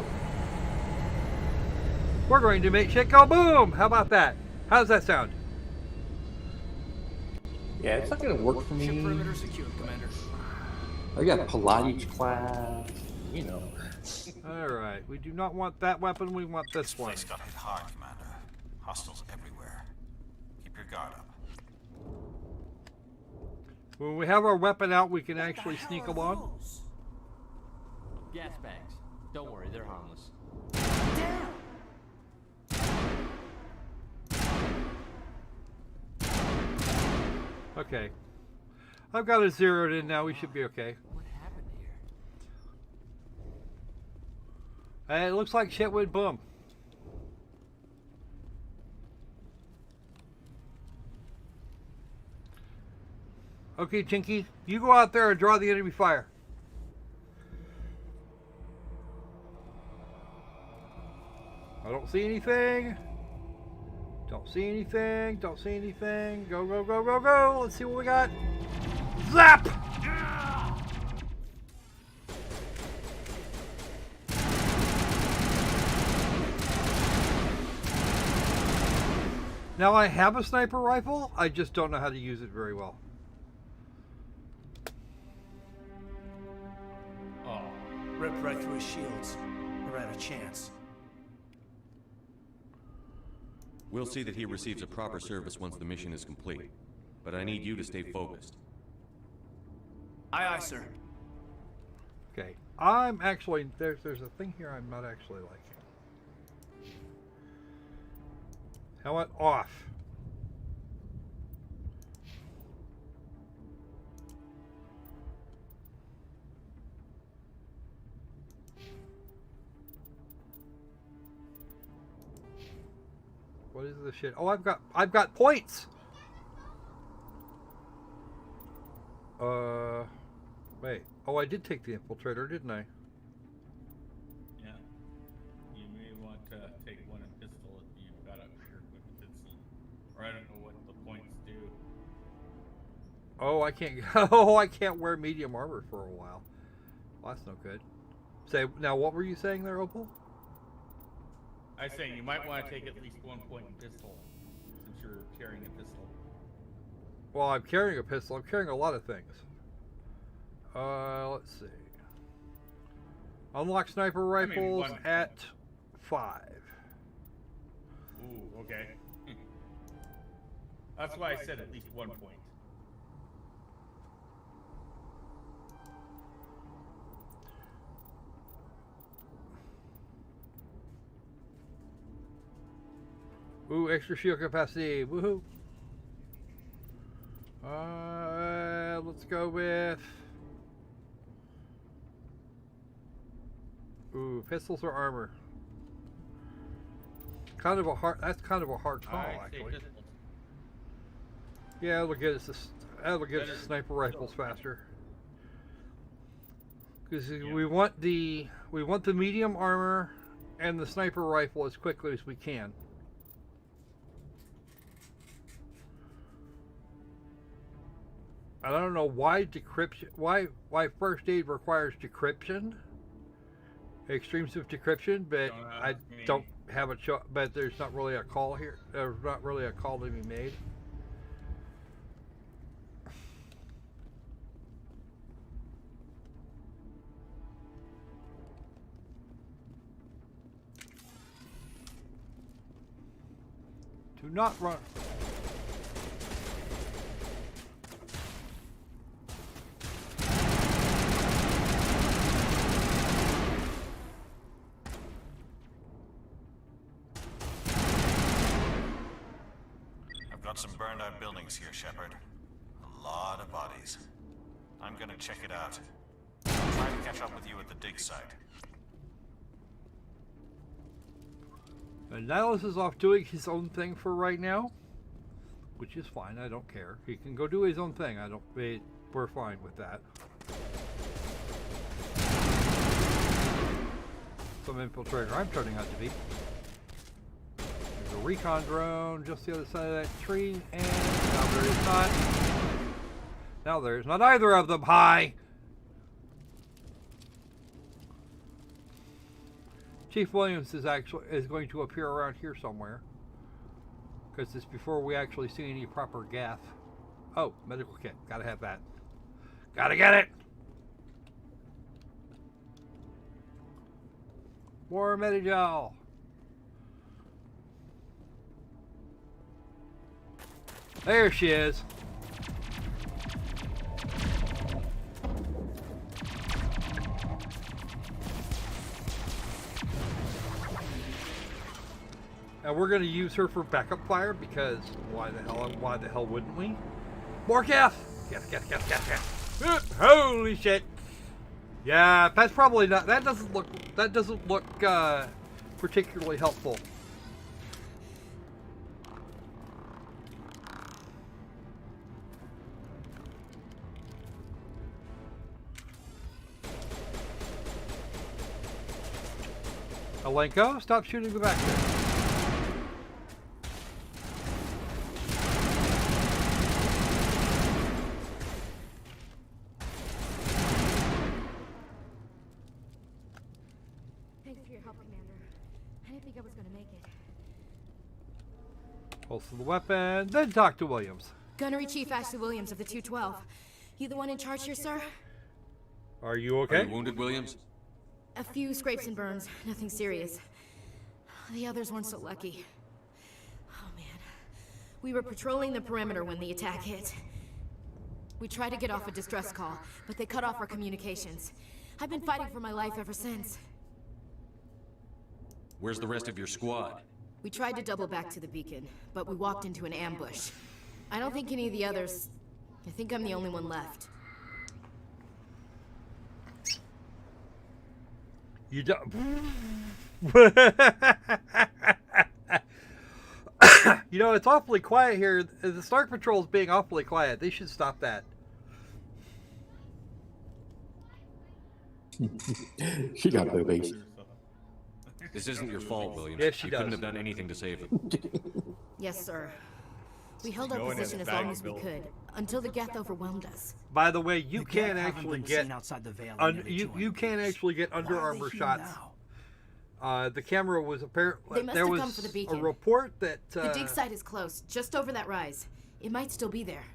We're going to make shit go boom. How about that? How's that sound? Yeah, it's not gonna work for Ship me. perimeter secured, Commander. I got Pilates class, you know. All right. We do not want that weapon. We want this one. Place got hit hard, Commander. Hostiles everywhere. Keep your guard up. When we have our weapon out, we can actually sneak them on. Gas bags. Don't worry, they're harmless. Okay. I've got it zeroed in now. We should be okay. What happened here? It looks like shit went boom. Okay, Chinky, you go out there and draw the enemy fire. I don't see anything. Don't see anything. Don't see anything. Go, go, go, go, go. Let's see what we got. Zap! Now I have a sniper rifle. I just don't know how to use it very well. Oh, ripped right through his shields. Never had a chance. We'll see that he receives a proper service once the mission is complete. But I need you to stay focused. Aye, aye, sir. Okay. I'm actually there's a thing here I'm not actually liking. Helmet off. What is this shit? Oh, I've got points. Wait. Oh, I did take the infiltrator, didn't I? Yeah. You may want to take one in pistol if you've got a equipped pistol. Or I don't know what the points do. Oh, I can't. Oh, I can't wear medium armor for a while. Well, that's no good. Say now, what were you saying there, Opal? I say you might want to take at least 1 point in pistol, since you're carrying a pistol. Well, I'm carrying a pistol. I'm carrying a lot of things. Let's see. Unlock sniper rifles at 5. Ooh, okay. That's why I said at least 1 point. Ooh, extra shield capacity. Woohoo. Let's go with... Ooh, pistols or armor? Kind of a hard. That's kind of a hard call, actually. Yeah, it'll get us. That'll get us sniper rifles faster. Because we want the medium armor and the sniper rifle as quickly as we can. I don't know why decryption. Why first aid requires decryption. Extremes of decryption, but I don't have a but there's not really a call here. There's not really a call to be made. Do not run. Got some burned out buildings here, Shepard. A lot of bodies. I'm gonna check it out. I'll try to catch up with you at the dig site. And Nihilus is off doing his own thing for right now, which is fine. I don't care. He can go do his own thing. We're fine with that. Some infiltrator I'm turning out to be. There's a recon drone just the other side of that tree, and now there is not. Now there's not either of them. Hi! Chief Williams is going to appear around here somewhere, because it's before we actually see any proper gaff. Oh, medical kit. Gotta have that. Gotta get it! More Medigel! There she is. And we're going to use her for backup fire because why the hell wouldn't we? More gas! Gas. Holy shit! Yeah, that's probably not. That doesn't look particularly helpful. Alenko, stop shooting me back there. Thanks for your help, Commander. I didn't think I was going to make it. Holster the weapon, then talk to Williams. Gunnery Chief Ashley Williams of the 212. You the one in charge here, sir? Are you okay? Are you wounded, Williams? A few scrapes and burns, nothing serious. The others weren't so lucky. Oh man. We were patrolling the perimeter when the attack hit. We tried to get off a distress call, but they cut off our communications. I've been fighting for my life ever since. Where's the rest of your squad? We tried to double back to the beacon, but we walked into an ambush. I don't think any of the others... I think I'm the only one left. You don't... You know, it's awfully quiet here. The Stark Patrol is being awfully quiet. They should stop that. She got boobies. This isn't your fault, Williams. Yes, she you does. couldn't have done anything to save them. Yes, sir. We held our Going in position the as bag long as we built. could until the Geth overwhelmed us. By the way, you The can Geth haven't actually been get seen outside the Veil in nearly you 200 can years. actually get Under Why are they Armour here shots. now? The camera was apparently They must there have was come for the a beacon. report that The dig site is close, just over that rise. It might still be there.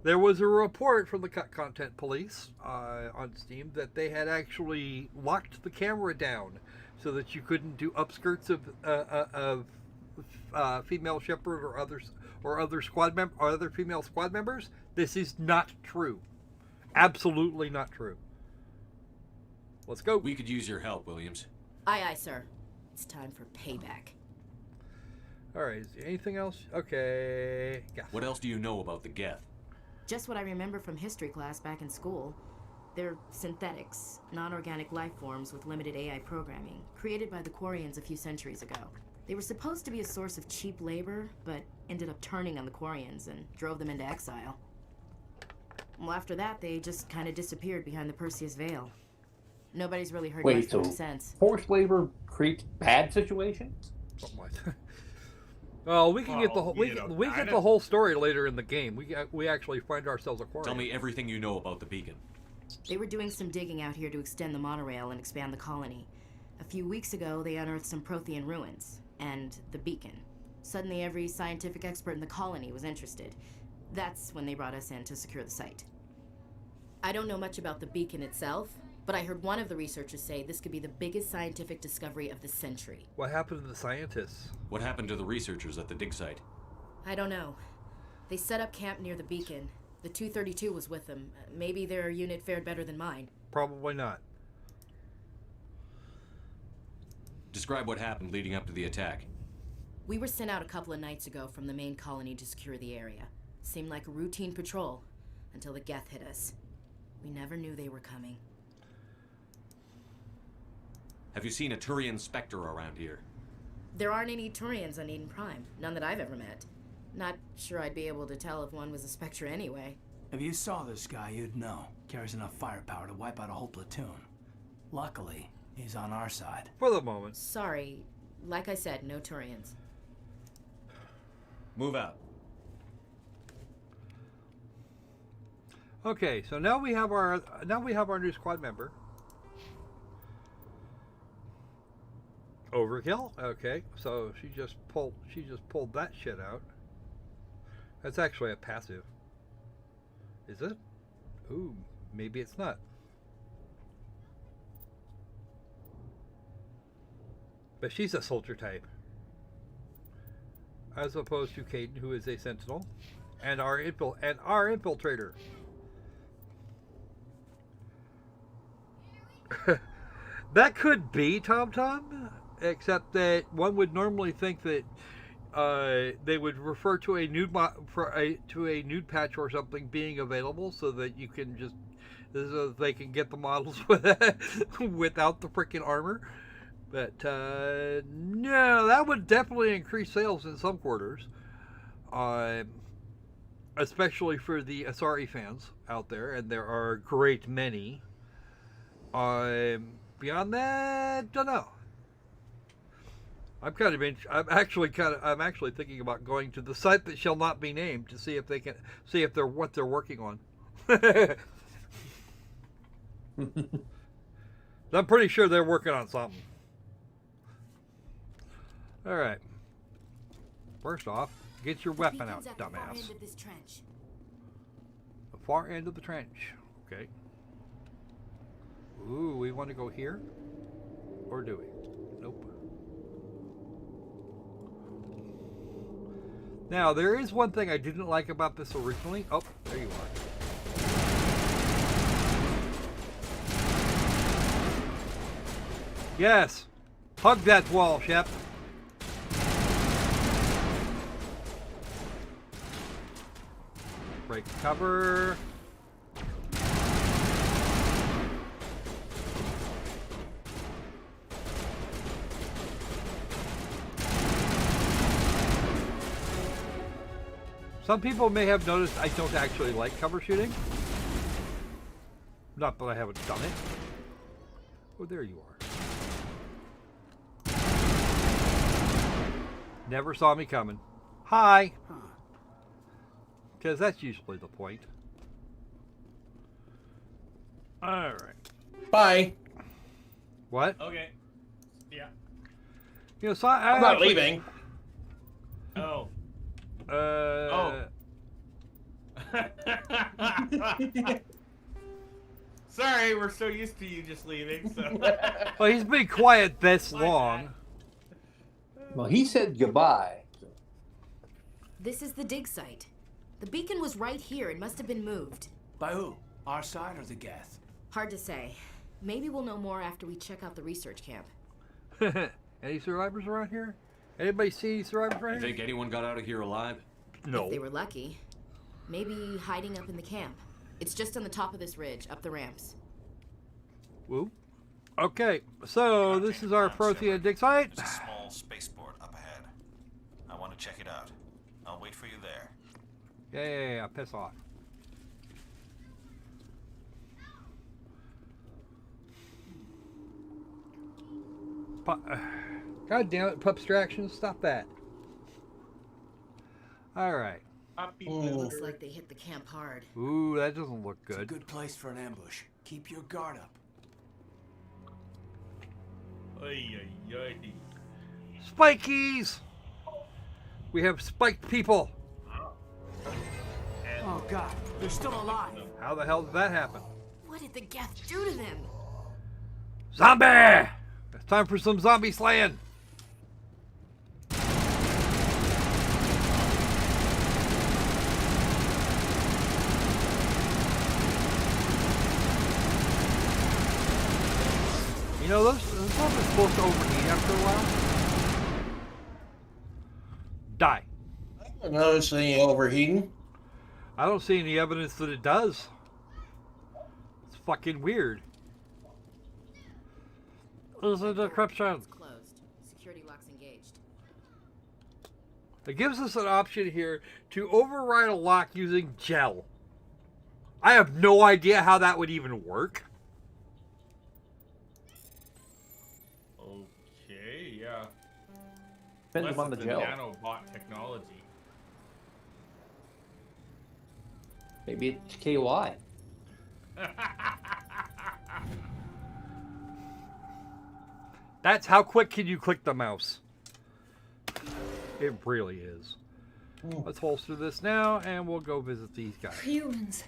there was a report from the Cut Content Police on Steam that they had actually locked the camera down so that you couldn't do upskirts of female Shepard or other female squad members. This is not true. Absolutely not true. Let's go. We could use your help, Williams. Aye, aye, sir. It's time for payback. All right. Is there anything else? Okay. Yeah. What else do you know about the Geth? Just what I remember from history class back in school. They're synthetics, non-organic life forms with limited AI programming, created by the Quarians a few centuries ago. They were supposed to be a source of cheap labor, but ended up turning on the Quarians and drove them into exile. Well, after that, they just kind of disappeared behind the Perseus Veil. Nobody's really heard much Wait, from so them since. forced labor creates bad situations? Something like that. Well, we can get the whole we get the whole story later in the game. We actually find ourselves a Quarian. Tell me everything you know about the beacon. They were doing some digging out here to extend the monorail and expand the colony. A few weeks ago, they unearthed some Prothean ruins and the beacon. Suddenly, every scientific expert in the colony was interested. That's when they brought us in to secure the site. I don't know much about the beacon itself, but I heard one of the researchers say this could be the biggest scientific discovery of the century. What happened to the scientists? What happened to the researchers at the dig site? I don't know. They set up camp near the beacon. The 232 was with them. Maybe their unit fared better than mine. Probably not. Describe what happened leading up to the attack. We were sent out a couple of nights ago from the main colony to secure the area. Seemed like a routine patrol until the Geth hit us. We never knew they were coming. Have you seen a Turian Spectre around here? There aren't any Turians on Eden Prime. None that I've ever met. Not sure I'd be able to tell if one was a Spectre anyway. If you saw this guy, you'd know. Carries enough firepower to wipe out a whole platoon. Luckily, he's on our side. For the moment. Sorry. Like I said, no Turians. Move out. Okay, so now we have our new squad member. Overkill. Okay, so she just pulled that shit out. That's actually a passive. Is it? Ooh, maybe it's not. But she's a soldier type. As opposed to Caden, who is a sentinel, and our infiltrator. That could be TomTom, except that one would normally think that they would refer to a nude nude patch or something being available, so that you can just they can get the models without the freaking armor. But no, that would definitely increase sales in some quarters, especially for the Asari fans out there, and there are a great many. Beyond that, don't know. I'm actually thinking about going to the site that shall not be named to see if they're what they're working on. I'm pretty sure they're working on something. All right. First off, get your weapon out, dumbass. The far end of the trench. Okay. Ooh, we want to go here? Or do we? Nope. Now, there is one thing I didn't like about this originally. Oh, there you are. Yes! Hug that wall, Shep. Break cover. Some people may have noticed I don't actually like cover shooting. Not that I haven't done it. Oh, there you are. Never saw me coming. Hi. Because that's usually the point. All right. Bye. What? Okay. Yeah. You know, so I'm not leaving. Oh. Sorry, we're so used to you just leaving. So. Well, he's been quiet this long. Well, he said goodbye. This is the dig site. The beacon was right here. It must have been moved. By who? Our side or the Geth? Hard to say. Maybe we'll know more after we check out the research camp. Any survivors around here? Anybody see any survivors around You here? think anyone got out of here alive? No. If they were lucky. Maybe hiding up in the camp. It's just on the top of this ridge, up the ramps. Whoop. Okay, so this is our Prothean dig site. There's a small spaceport up ahead. I want to check it out. I'll wait for you there. Yeah, piss off. God damn it, Pubstraction, stop that. Alright. Looks like they hit the camp hard. Ooh, that doesn't look good. It's a good place for an ambush. Keep your guard up. Spikies! We have spiked people. Oh god, they're still alive. How the hell did that happen? What did the Geth do to them? Zombie! It's time for some zombie slaying. You know, those stuff is supposed to overheat after a while. Die. I don't notice any overheating. I don't see any evidence that it does. It's fucking weird. This is a decryption. It's closed. Security locks engaged. It gives us an option here to override a lock using gel. I have no idea how that would even work. Okay, yeah. Depends on the it's gel. nanobot technology. Maybe it's KY. That's how quick can you click the mouse. It really is. Let's holster this now, and we'll go visit these guys. Humans,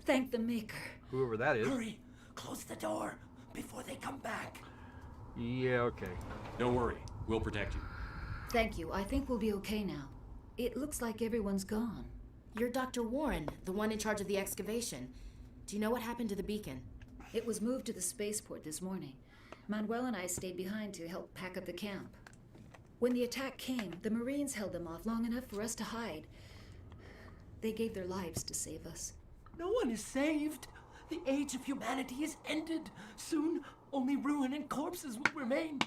thank the Maker. Whoever that is. Hurry, close the door before they come back. Yeah, okay. Don't worry, we'll protect you. Thank you. I think we'll be okay now. It looks like everyone's gone. You're Dr. Warren, the one in charge of the excavation. Do you know what happened to the beacon? It was moved to the spaceport this morning. Manuel and I stayed behind to help pack up the camp. When the attack came, the Marines held them off long enough for us to hide. They gave their lives to save us. No one is saved. The age of humanity is ended. Soon, only ruin and corpses will remain.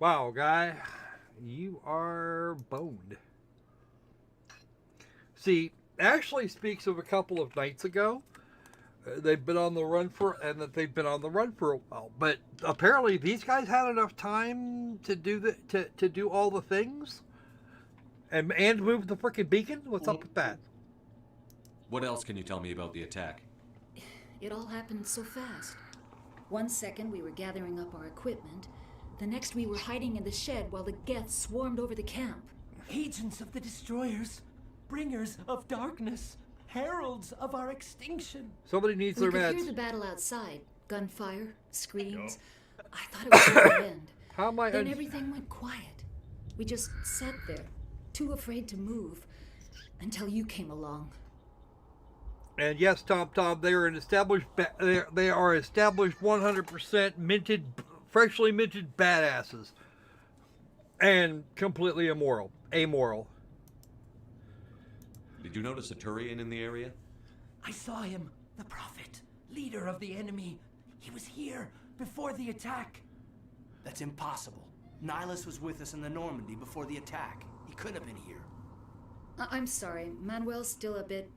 Wow, guy. You are boned. See, Ashley speaks of a couple of nights ago. They've been on the run for a while, but apparently these guys had enough time to do to do all the things, and move the frickin' beacon. What's up with that? What else can you tell me about the attack? It all happened so fast. 1 second we were gathering up our equipment. The next we were hiding in the shed while the Geth swarmed over the camp. Agents of the destroyers, bringers of darkness, heralds of our extinction. Somebody needs We their could meds. hear the battle outside. Gunfire, screams. I thought it was going to end. How am I? Then everything went quiet. We just sat there, too afraid to move, until you came along. And yes, Tom, they are an established. They are established 100% minted, freshly minted badasses, and completely amoral. Did you notice a Turian in the area? I saw him, the prophet, leader of the enemy. He was here before the attack. That's impossible. Nihilus was with us in the Normandy before the attack. He couldn't have been here. I'm sorry. Manuel's still a bit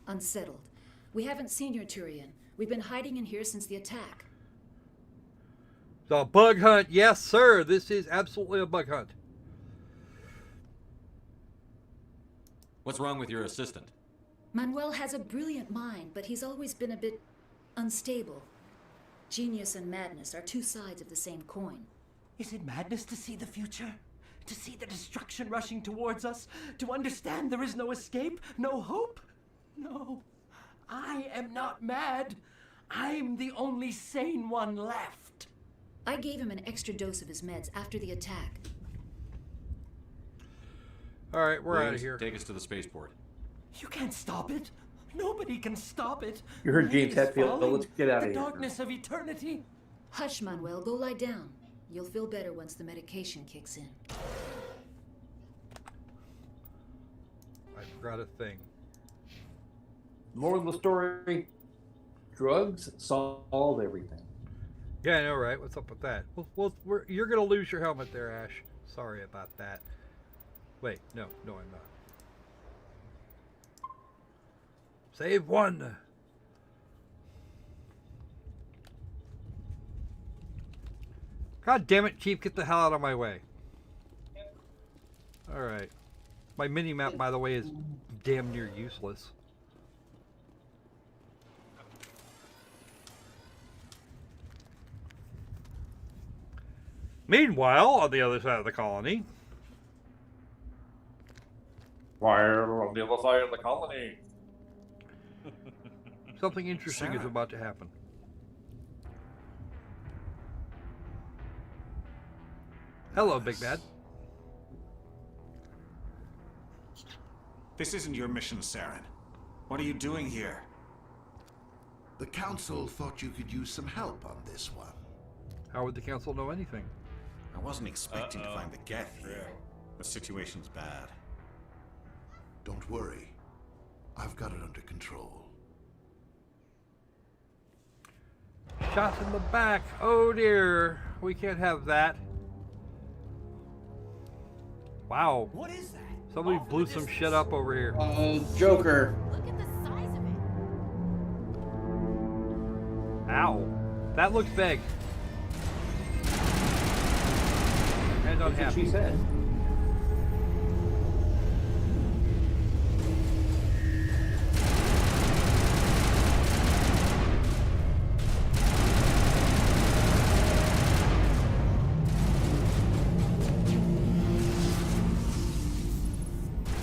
unsettled. We haven't seen your Turian. We've been hiding in here since the attack. The bug hunt. Yes, sir. This is absolutely a bug hunt. What's wrong with your assistant? Manuel has a brilliant mind, but he's always been a bit unstable. Genius and madness are two sides of the same coin. Is it madness to see the future? To see the destruction rushing towards us? To understand there is no escape? No hope? No. I am not mad. I'm the only sane one left. I gave him an extra dose of his meds after the attack. All right, we're out of here. Take us to the spaceport. You can't stop it. Nobody can stop it. You heard James Night is Hetfield. falling. Let's get out of The here. darkness of eternity. Hush, Manuel. Go lie down. You'll feel better once the medication kicks in. I forgot a thing. Moral of the story: drugs solve everything. Yeah, I know, right? What's up with that? You're gonna lose your helmet there, Ash. Sorry about that. Wait, no, I'm not. Save one. God damn it, Chief! Get the hell out of my way. All right. My mini map, by the way, is damn near useless. Meanwhile, on the other side of the colony. Fire on the other side of the colony. Something interesting is about to happen. Hello, Big Bad. This isn't your mission, Saren. What are you doing here? The Council thought you could use some help on this one. How would the Council know anything? I wasn't expecting to find the Geth here. The situation's bad. Don't worry. I've got it under control. Shot in the back. Oh dear. We can't have that. Wow. What is that? Somebody blew some shit up over here. Joker. Look at the size of it. Ow. That looks big. And That's what unhappy. she said.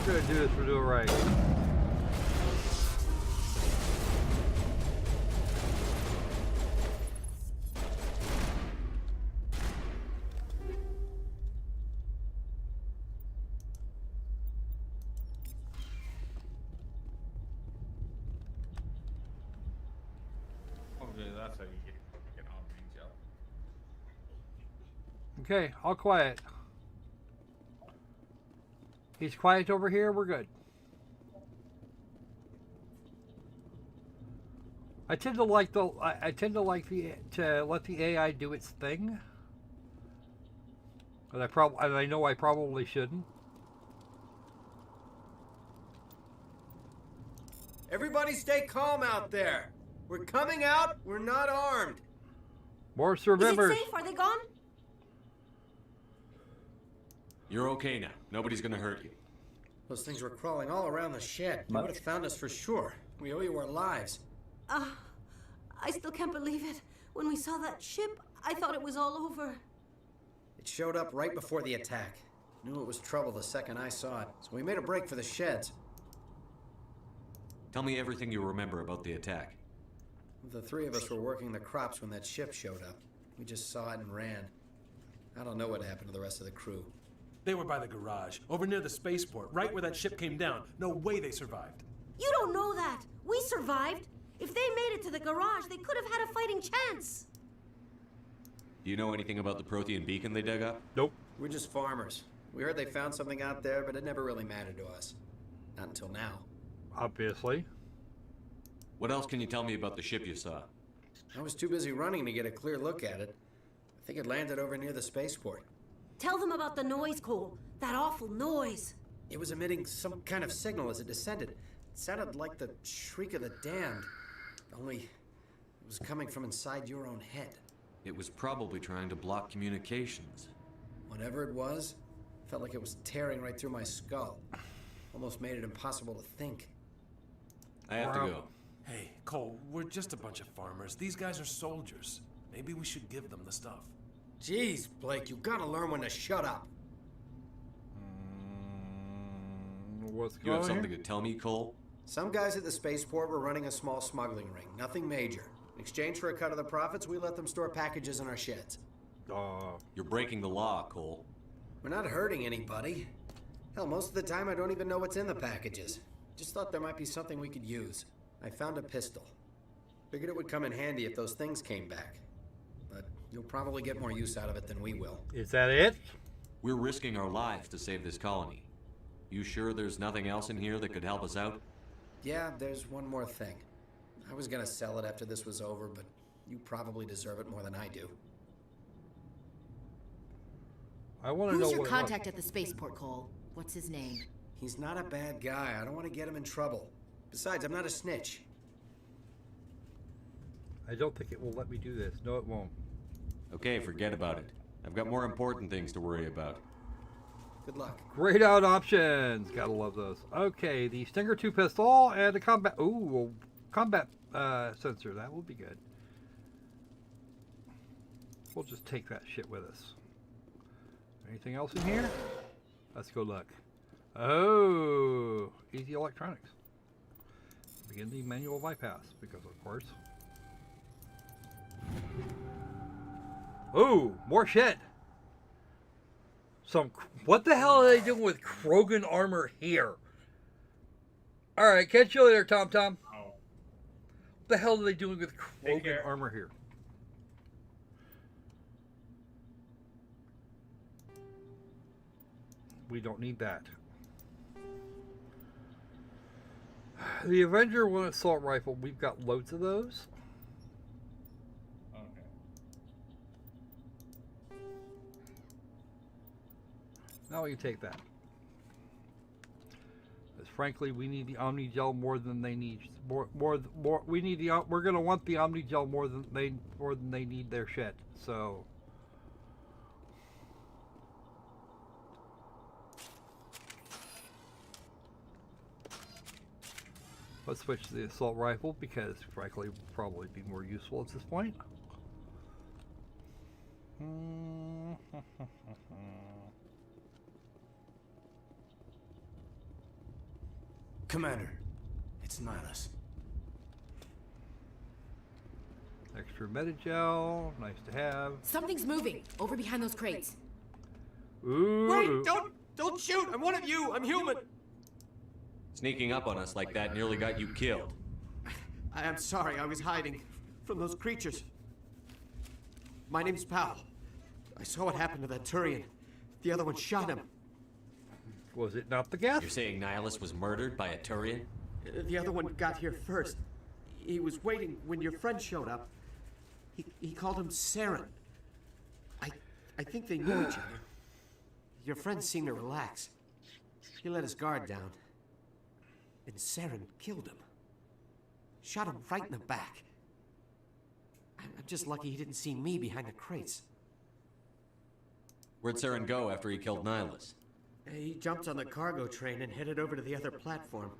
We're gonna do this, we're doing right. Okay, that's how you get on range up. Okay, all quiet. He's quiet over here, we're good. I tend to like to let the AI do its thing. And I know I probably shouldn't. Everybody stay calm out there. We're coming out, we're not armed. More survivors. Is it safe? Are they gone? You're okay now. Nobody's gonna hurt you. Those things were crawling all around the shed. They would have found us for sure. We owe you our lives. I still can't believe it. When we saw that ship, I thought it was all over. It showed up right before the attack. Knew it was trouble the second I saw it, so we made a break for the sheds. Tell me everything you remember about the attack. The three of us were working the crops when that ship showed up. We just saw it and ran. I don't know what happened to the rest of the crew. They were by the garage, over near the spaceport, right where that ship came down. No way they survived. You don't know that. We survived. If they made it to the garage, they could have had a fighting chance. Do you know anything about the Prothean beacon they dug up? Nope. We're just farmers. We heard they found something out there, but it never really mattered to us. Not until now. Obviously. What else can you tell me about the ship you saw? I was too busy running to get a clear look at it. I think it landed over near the spaceport. Tell them about the noise, Cole. That awful noise. It was emitting some kind of signal as it descended. It sounded like the shriek of the damned, only it was coming from inside your own head. It was probably trying to block communications. Whatever it was, felt like it was tearing right through my skull. Almost made it impossible to think. I have to go. Hey, Cole, we're just a bunch of farmers. These guys are soldiers. Maybe we should give them the stuff. Jeez, Blake, you gotta learn when to shut up. What's You have something to tell me, Cole? Some guys at the spaceport were running a small smuggling ring. Nothing major. In exchange for a cut of the profits, we let them store packages in our sheds. You're breaking the law, Cole. We're not hurting anybody. Hell, most of the time I don't even know what's in the packages. Just thought there might be something we could use. I found a pistol. Figured it would come in handy if those things came back. But you'll probably get more use out of it than we will. Is that it? We're risking our lives to save this colony. You sure there's nothing else in here that could help us out? Yeah, there's one more thing. I was gonna sell it after this was over, but you probably deserve it more than I do. I want to know Who's your what contact at the spaceport, Cole? What's his name? He's not a bad guy. I don't want to get him in trouble. Besides, I'm not a snitch. I don't think it will let me do this. No, it won't. Okay, forget about it. I've got more important things to worry about. Good luck. Grayed out options. Gotta love those. Okay, the Stinger 2 pistol and the combat. Ooh, combat sensor. That will be good. We'll just take that shit with us. Anything else in here? Let's go look. Oh, easy electronics. Begin the manual bypass because, of course. Oh, more shit. What the hell are they doing with Krogan armor here? All right, catch you later, Tom Tom. Oh. What the hell are they doing with Krogan armor here? We don't need that. The Avenger 1 assault rifle, we've got loads of those. Okay. Now we can take that. Because frankly, we need the Omni Gel more than they need. We need the. We're gonna want the Omni Gel more than they need their shit. So. Let's switch to the assault rifle because, frankly, will probably be more useful at this point. Commander, it's Nihilus. Extra Metagel, nice to have. Something's moving over behind those crates. Ooh. Wait! Don't shoot! I'm one of you! I'm human! Sneaking up on us like that nearly got you killed. I am sorry, I was hiding from those creatures. My name's Powell. I saw what happened to that Turian. The other one shot him. Was it not the gas? You're saying Nihilus was murdered by a Turian? The other one got here first. He was waiting when your friend showed up. He called him Saren. I think they knew each other. Your friend seemed to relax. He let his guard down. And Saren killed him. Shot him right in the back. I'm just lucky he didn't see me behind the crates. Where'd Saren go after he killed Nihilus? He jumped on the cargo train and headed over to the other platform.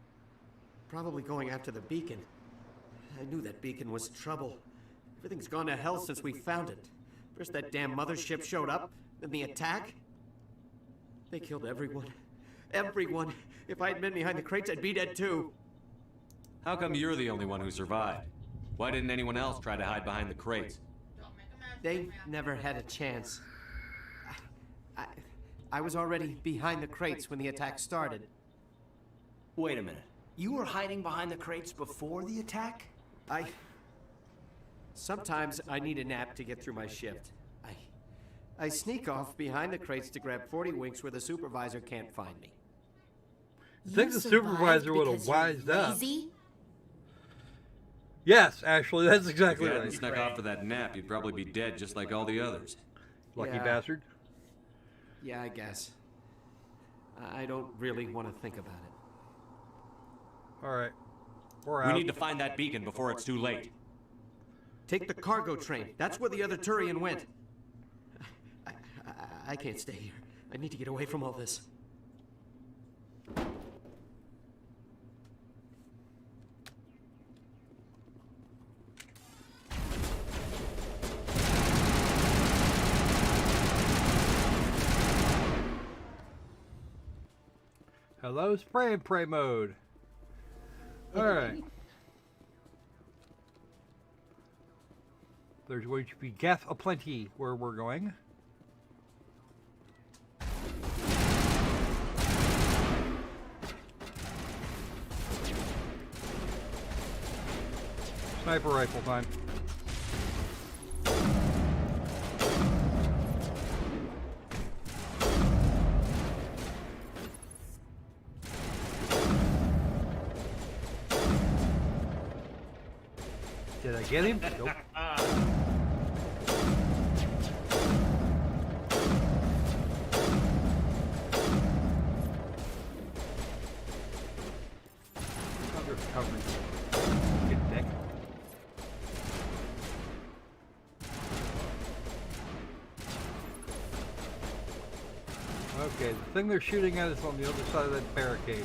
Probably going after the beacon. I knew that beacon was trouble. Everything's gone to hell since we found it. First that damn mothership showed up, then the attack. They killed everyone. Everyone. If I had been behind the crates, I'd be dead too. How come you're the only one who survived? Why didn't anyone else try to hide behind the crates? They never had a chance. I was already behind the crates when the attack started. Wait a minute. You were hiding behind the crates before the attack? Sometimes I need a nap to get through my shift. I sneak off behind the crates to grab 40 winks where the supervisor can't find me. I think the supervisor would have wised up. Yes, actually, that's exactly If you right. hadn't snuck off for that nap, you'd probably be dead just like all the others. Lucky Yeah. bastard. Yeah, I guess. I don't really want to think about it. Alright. We're We out. need to find that beacon before it's too late. Take the cargo train. That's where the other Turian went. I can't stay here. I need to get away from all this. Hello, spray and pray mode. Alright. There's going to be gas aplenty where we're going. Sniper rifle time. Did I get him? Nope. Coverage. Good deck. Okay, the thing they're shooting at is on the other side of that barricade.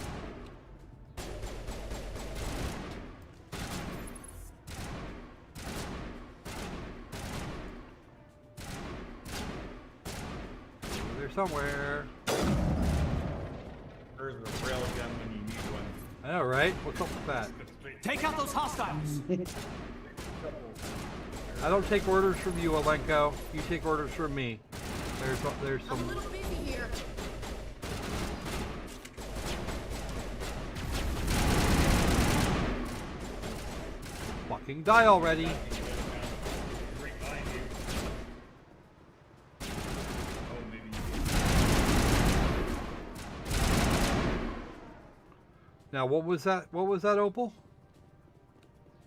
Over there somewhere. There's a rail gun when you need one. I know, right? What's up with that? Take out those hostiles! I don't take orders from you, Alenko. You take orders from me. There's some. I'm a little busy here. Fucking die already. Now, what was that? What was that, Opal?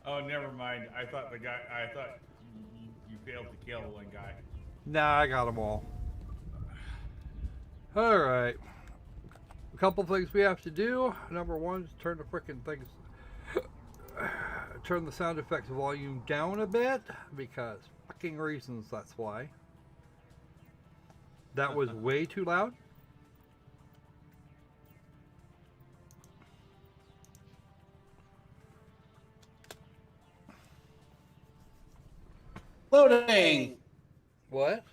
Oh, never mind. I thought you failed to kill one guy. Nah, I got them all. Alright. A couple things we have to do. Number one is turn the frickin' things. Turn the sound effects volume down a bit. Because fucking reasons, that's why. That was way too loud. Loading! What?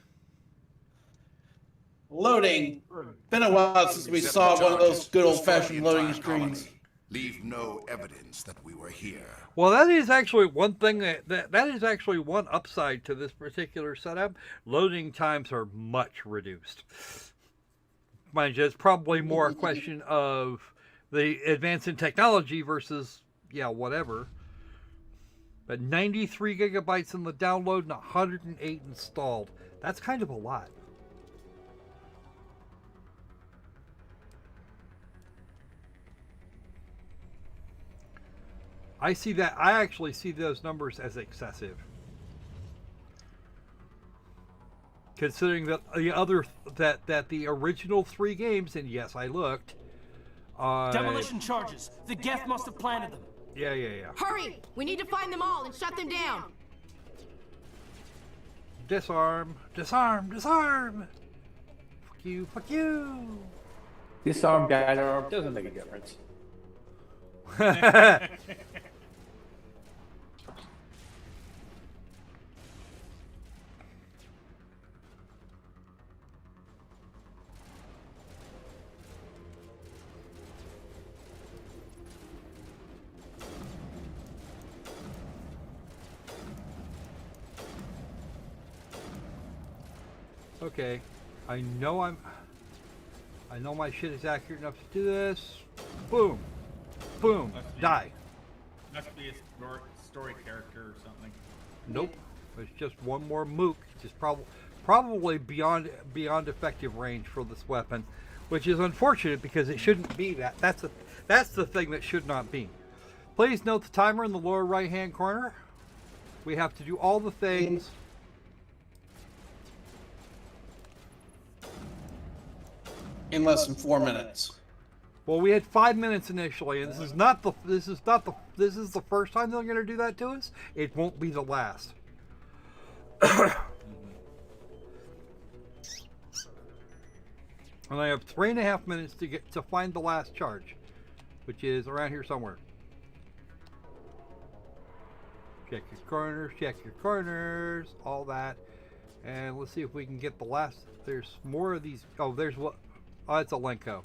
Loading. Been a while since we saw one of those good old-fashioned loading screens. Leave no evidence that we were here. Well, that is actually one thing that is actually one upside to this particular setup. Loading times are much reduced. Mind you, it's probably more a question of the advance in technology versus, yeah, whatever. But 93 gigabytes in the download and 108 installed. That's kind of a lot. I actually see those numbers as excessive. Considering that the original 3 games, and yes, I looked. Demolition charges. The Geth must have planted them. Yeah. Hurry! We need to find them all and shut them down. Disarm. Disarm. Disarm. Fuck you. Fuck you. Disarm, disarm, doesn't make a difference. Okay, I know my shit is accurate enough to do this. Boom, boom, die. Must be a story character or something. Nope, it's just one more mook. Just probably beyond effective range for this weapon, which is unfortunate because it shouldn't be that. That's the thing that should not be. Please note the timer in the lower right hand corner. We have to do all the things. in less than 4 minutes. Well, we had 5 minutes initially, and this is the first time they're going to do that to us. It won't be the last. And I have 3.5 minutes to find the last charge, which is around here somewhere. Check your corners, all that. And let's see if we can get the last. There's more of these. Oh, there's what? Oh, it's a Lenko.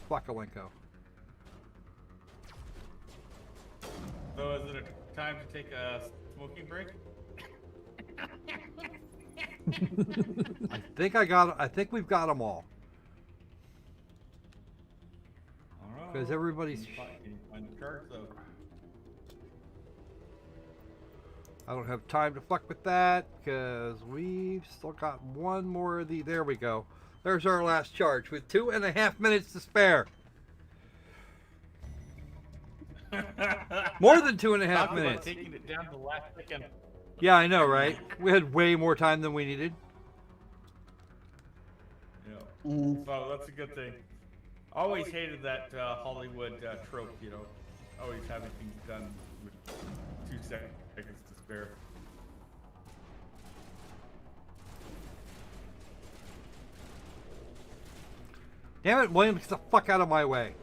Fuck a Lenko. So is it a time to take a smoking break? I think we've got them all. Because everybody's. Find the cards, though. I don't have time to fuck with that because we've still got one more of the. There we go. There's our last charge with 2.5 minutes to spare. More than 2.5 minutes. Taking it down to the last second. Yeah, I know, right? We had way more time than we needed. Yeah. So that's a good thing. Always hated that Hollywood trope, you know. Always having things done with 2 seconds to spare. Damn it, William, get the fuck out of my way.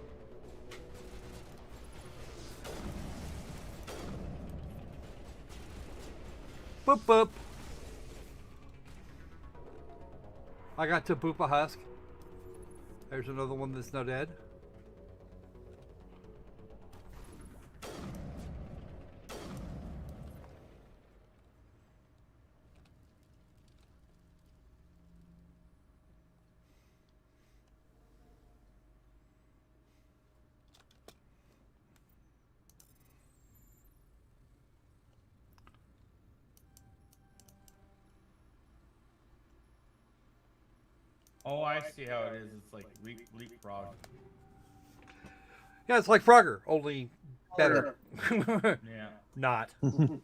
Boop boop. I got to boop a husk. There's another one that's not dead. Oh, I see how it is. It's like leapfrog. Yeah, it's like Frogger, only better. Yeah. Not. Well,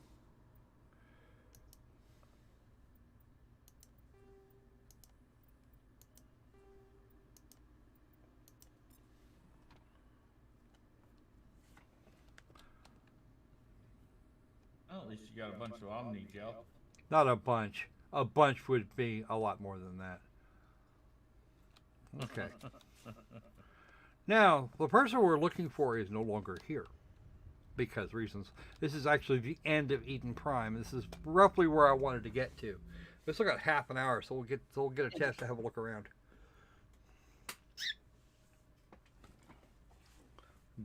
at least you got a bunch of Omni gel. Not a bunch. A bunch would be a lot more than that. Okay. Now, the person we're looking for is no longer here. Because reasons. This is actually the end of Eden Prime. This is roughly where I wanted to get to. We still got half an hour, so we'll get a chance to have a look around.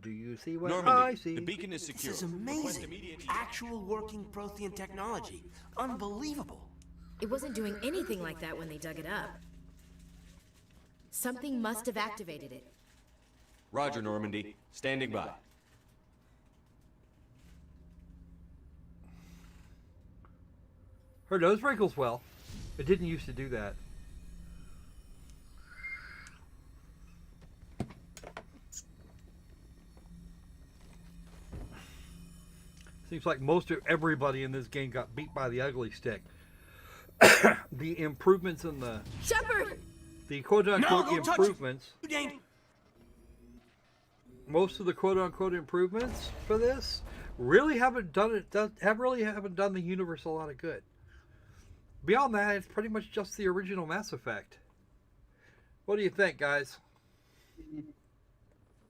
Do you see what Normandy, I see? the beacon is secure. This is amazing. Actual working Prothean technology. Unbelievable. It wasn't doing anything like that when they dug it up. Something must have activated it. Roger, Normandy. Standing by. Her nose wrinkles well. It didn't used to do that. Seems like most of everybody in this game got beat by the ugly stick. The improvements in the... Shepard! The quote-unquote improvements... Most of the quote-unquote improvements for this really haven't done the universe a lot of good. Beyond that, it's pretty much just the original Mass Effect. What do you think, guys?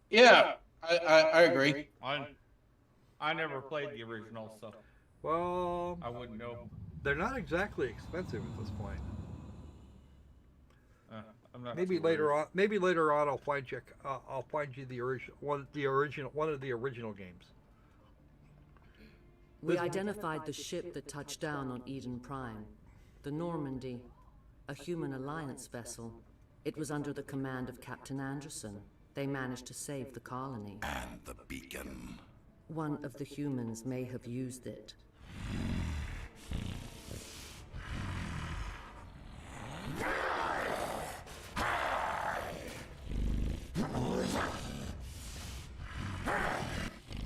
Yeah, I agree. I never played the original, so well, I wouldn't know. They're not exactly expensive at this point. I'm not Maybe later on. Maybe later on, I'll find you the original one of the original games. We identified the ship that touched down on Eden Prime, the Normandy, a human alliance vessel. It was under the command of Captain Anderson. They managed to save the colony. And the beacon. One of the humans may have used it.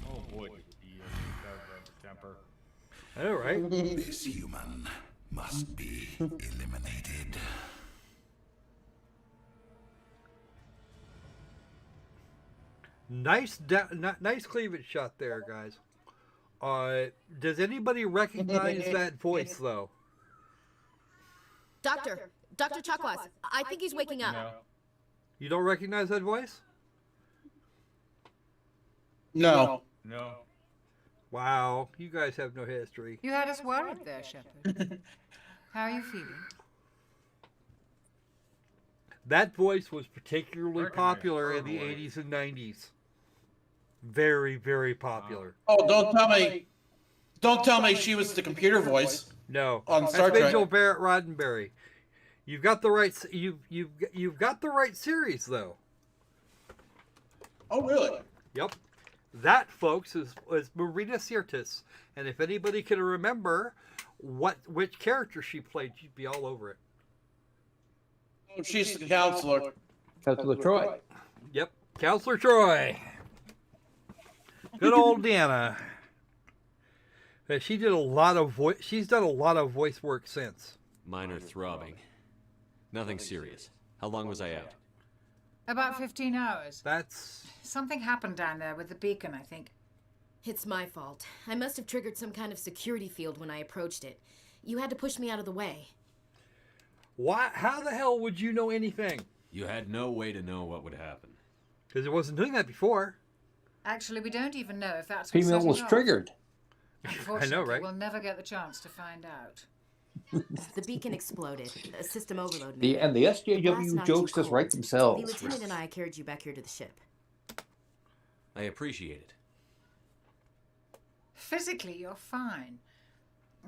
Oh boy, the temper. All right. This human must be eliminated. Nice cleavage shot there, guys. Does anybody recognize that voice, though? Dr. Chakwas, I think he's waking up. No. You don't recognize that voice? No. No. Wow, you guys have no history. You had us worried there, Shepard. How are you feeling? That voice was particularly popular in the 80s and 90s. Very, very popular. Oh, don't tell me she was the computer voice. No, On Star Trek. Rachel Barrett Roddenberry. You've got the right. You've got the right series, though. Oh, really? Yep. That, folks, is Marina Sirtis, and if anybody can remember which character she played, she'd be all over it. Oh, she's the counselor. Counselor Troy. Yep, Counselor Troy. Good old Deanna. She did a lot of voice. She's done a lot of voice work since. Minor throbbing. Nothing serious. How long was I out? About 15 hours. That's... Something happened down there with the beacon, I think. It's my fault. I must have triggered some kind of security field when I approached it. You had to push me out of the way. Why? How the hell would you know anything? You had no way to know what would happen. Because it wasn't doing that before. Actually, we don't even know if that's Female what was set it off. triggered. Unfortunately, I know, right? We'll never get the chance to find out. The beacon exploded. A system overload. And the SJW jokes just write The themselves. lieutenant and I carried you back here to the ship. I appreciate it. Physically, you're fine.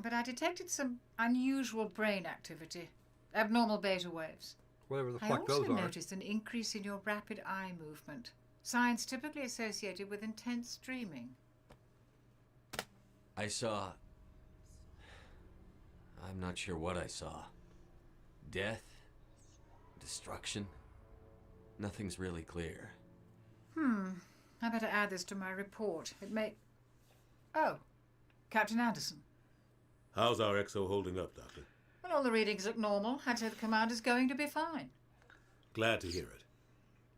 But I detected some unusual brain activity. Abnormal beta waves. Whatever the I fuck those also are. noticed an increase in your rapid eye movement. Signs typically associated with intense dreaming. I saw... I'm not sure what I saw. Death? Destruction? Nothing's really clear. I better add this to my report. It may... Oh, Captain Anderson. How's our XO holding up, Doctor? Well, all the readings look normal. I'd say the commander's going to be fine. Glad to hear it.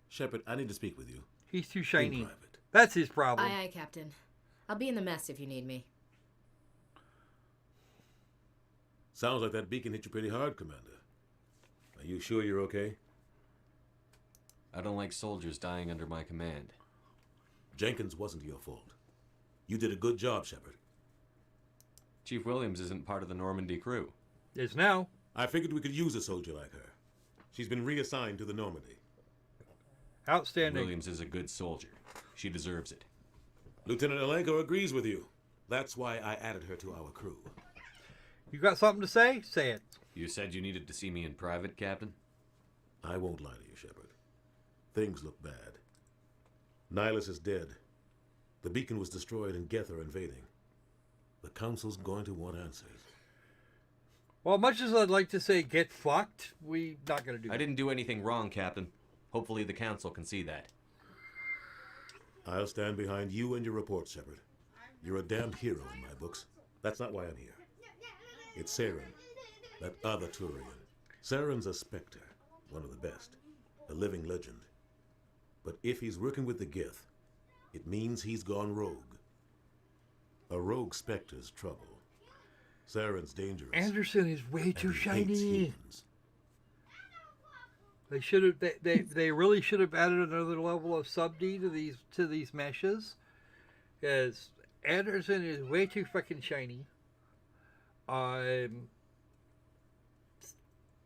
Shepard, I need to speak with you. He's too shiny. In private. That's his problem. Aye, aye, Captain. I'll be in the mess if you need me. Sounds like that beacon hit you pretty hard, Commander. Are you sure you're okay? I don't like soldiers dying under my command. Jenkins wasn't your fault. You did a good job, Shepard. Chief Williams isn't part of the Normandy crew. Is now. I figured we could use a soldier like her. She's been reassigned to the Normandy. Outstanding. Williams is a good soldier. She deserves it. Lieutenant Alenko agrees with you. That's why I added her to our crew. You got something to say? Say it. You said you needed to see me in private, Captain? I won't lie to you, Shepard. Things look bad. Nihilus is dead. The beacon was destroyed and Geth are invading. The Council's going to want answers. Well, much as I'd like to say get fucked, we're not going to do that. I didn't do anything wrong, Captain. Hopefully the Council can see that. I'll stand behind you and your report, Shepard. You're a damned hero in my books. That's not why I'm here. It's Saren, that other Turian. Saren's a Spectre, one of the best, a living legend. But if he's working with the Geth, it means he's gone rogue. A rogue Spectre's trouble. Saren's dangerous. Anderson is way too he hates shiny. humans. They should have. They really should have added another level of sub-D to these meshes, because Anderson is way too fucking shiny.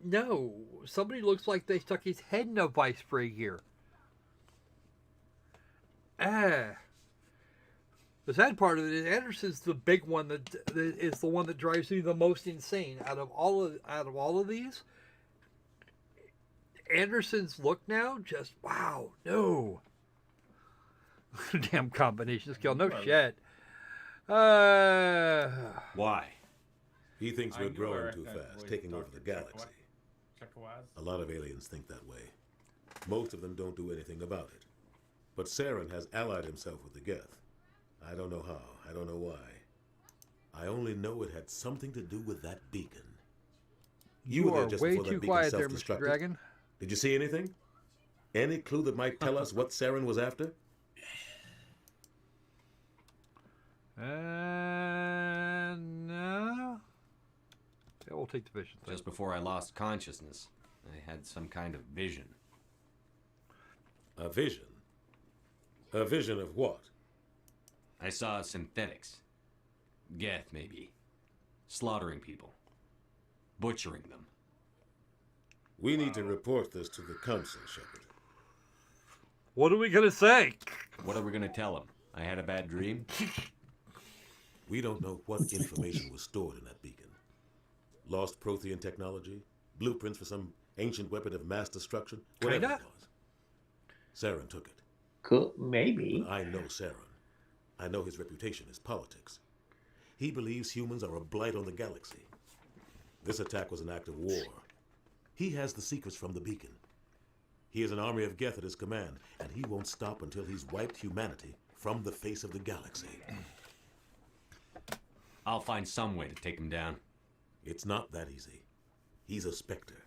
No, somebody looks like they stuck his head in a vice spray gear. The sad part of it is Anderson's the big one that is the one that drives me the most insane out of all of these. Anderson's look now, just wow, no. Damn combination skill, no shit. Why? He thinks we're growing too fast, taking over the galaxy. A lot of aliens think that way. Most of them don't do anything about it. But Saren has allied himself with the Geth. I don't know how, I don't know why. I only know it had something to do with that beacon. You were there are just way before that too beacon quiet there, Mr. self-destructed. Dragon. Did you see anything? Any clue that might tell us what Saren was after? And yeah, we'll take the vision thing. Just before I lost consciousness, I had some kind of vision. A vision? A vision of what? I saw synthetics. Geth, maybe. Slaughtering people. Butchering them. We need to report this to the council, Shepard. What are we gonna say? What are we gonna tell them? I had a bad dream? We don't know what information was stored in that beacon. Lost Prothean technology? Blueprints for some ancient weapon of mass destruction? Whatever Kinda. it was. Saren took it. Cool, maybe. But I know Saren. I know his reputation is politics. He believes humans are a blight on the galaxy. This attack was an act of war. He has the secrets from the beacon. He has an army of Geth at his command, and he won't stop until he's wiped humanity from the face of the galaxy. I'll find some way to take him down. It's not that easy. He's a Spectre.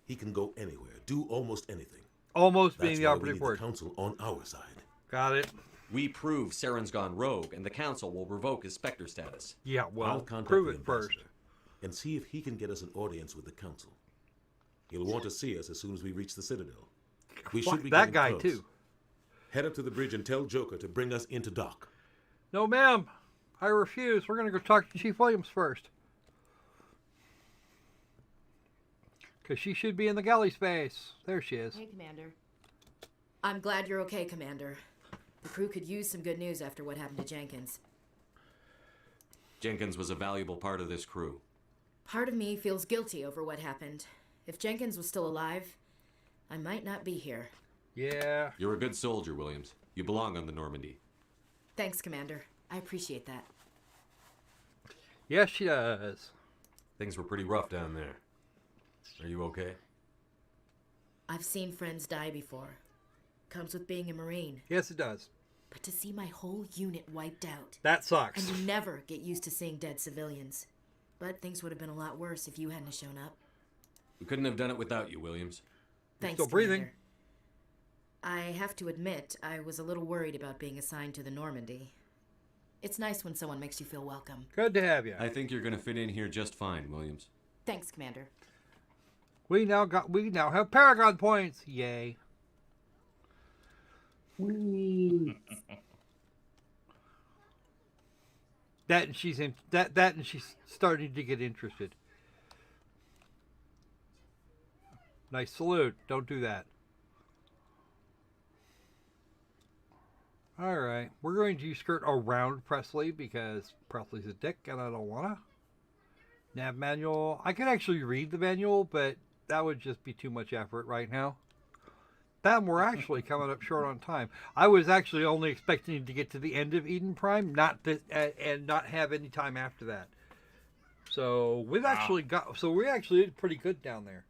He can go anywhere, do almost anything. Almost That's being the why we operative need word. the council on our side. Got it. We prove Saren's gone rogue, and the council will revoke his Spectre status. Yeah, well, I'll contact prove the it first. ambassador and see if he can get us an audience with the council. He'll want to see us as soon as we reach the Citadel. We Fuck should be that getting guy, close. too. Head up to the bridge and tell Joker to bring us into dock. No, ma'am. I refuse. We're gonna go talk to Chief Williams first. Because she should be in the galley space. There she is. Hey, Commander. I'm glad you're okay, Commander. The crew could use some good news after what happened to Jenkins. Jenkins was a valuable part of this crew. Part of me feels guilty over what happened. If Jenkins was still alive, I might not be here. Yeah. You're a good soldier, Williams. You belong on the Normandy. Thanks, Commander. I appreciate that. Yes, she does. Things were pretty rough down there. Are you okay? I've seen friends die before. Comes with being a Marine. Yes, it does. But to see my whole unit wiped out. That sucks. And you never get used to seeing dead civilians. But things would have been a lot worse if you hadn't shown up. We couldn't have done it without you, Williams. Thanks, still breathing. Commander. I have to admit, I was a little worried about being assigned to the Normandy. It's nice when someone makes you feel welcome. Good to have you. I think you're going to fit in here just fine, Williams. Thanks, Commander. We now have Paragon points. Yay. That and she's starting to get interested. Nice salute. Don't do that. All right, we're going to skirt around Presley because Presley's a dick and I don't wanna. Nav manual. I could actually read the manual, but that would just be too much effort right now. Then we're actually coming up short on time. I was actually only expecting to get to the end of Eden Prime, not this, and not have any time after that. So we've actually got. So we actually did pretty good down there.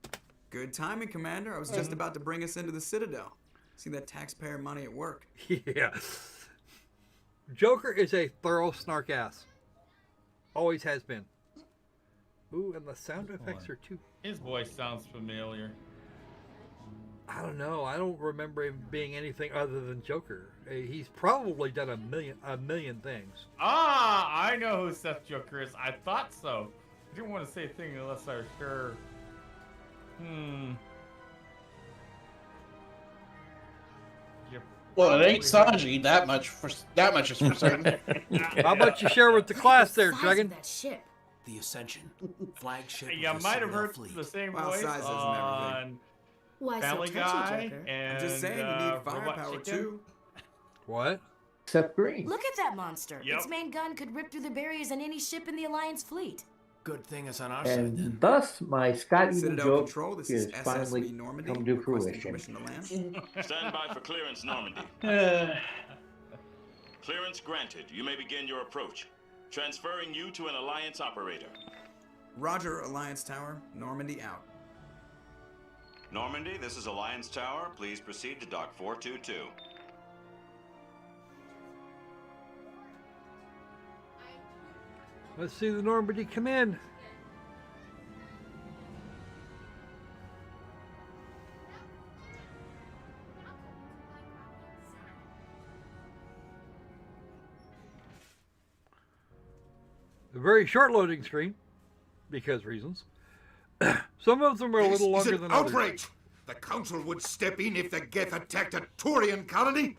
Good timing, Commander. I was just about to bring us into the Citadel. See that taxpayer money at work. Yeah. Joker is a thorough snark ass. Always has been. Ooh, and the sound effects are too. His voice sounds familiar. I don't know. I don't remember him being anything other than Joker. He's probably done a million things. Ah, I know who Seth Joker is. I thought so. I didn't want to say a thing unless I was sure. Well, it ain't Sanji. That much is for certain. How about you share with the class there, Dragon? That ship. The Ascension, flagship. You of the might have Citadel heard fleet. the same Well, voice size doesn't on Why Family so touchy, Guy Joker? and I'm just saying, you need Robot firepower Chicken. too. What? Seth Green. Look at that monster. Yep. Its main gun could rip through the barriers on any ship in the Alliance fleet. Good thing it's on our side then. And thus, my Scott Eden Citadel joke Control, this is is finally SSV Normandy. come to Requesting fruition. permission to land. Stand by for clearance, Normandy. Clearance granted. You may begin your approach. Transferring you to an Alliance operator. Roger, Alliance Tower. Normandy out. Normandy, this is Alliance Tower. Please proceed to Dock 422. Let's see the Normandy come in. A very short loading screen, because reasons. Some of them are a little longer than others. Outrage! The Council would step in if the Geth attacked a Turian colony?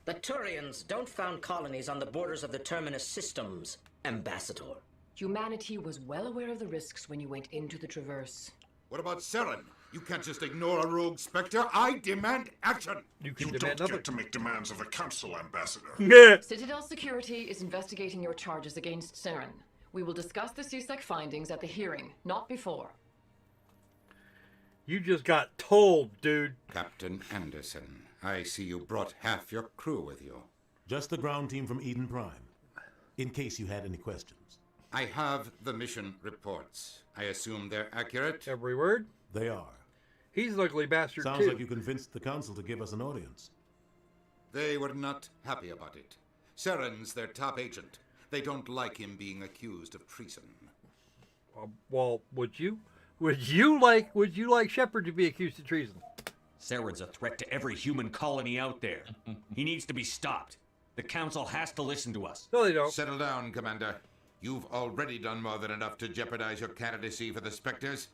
The Turians don't found colonies on the borders of the Terminus systems, Ambassador. Humanity was well aware of the risks when you went into the Traverse. What about Seren? You can't just ignore a rogue Spectre. I demand action! You don't get to make demands of the Council, Ambassador. Yeah. Citadel Security is investigating your charges against Seren. We will discuss the CSEC findings at the hearing, not before. You just got told, dude. Captain Anderson, I see you brought half your crew with you. Just the ground team from Eden Prime, in case you had any questions. I have the mission reports. I assume they're accurate? Every word? They are. He's an ugly bastard, Sounds too. like you convinced the Council to give us an audience. They were not happy about it. Seren's their top agent. They don't like him being accused of treason. Well, would you? Would you like Shepard to be accused of treason? Seren's a threat to every human colony out there. He needs to be stopped. The Council has to listen to us. No, they don't. Settle down, Commander. You've already done more than enough to jeopardize your candidacy for the Spectres.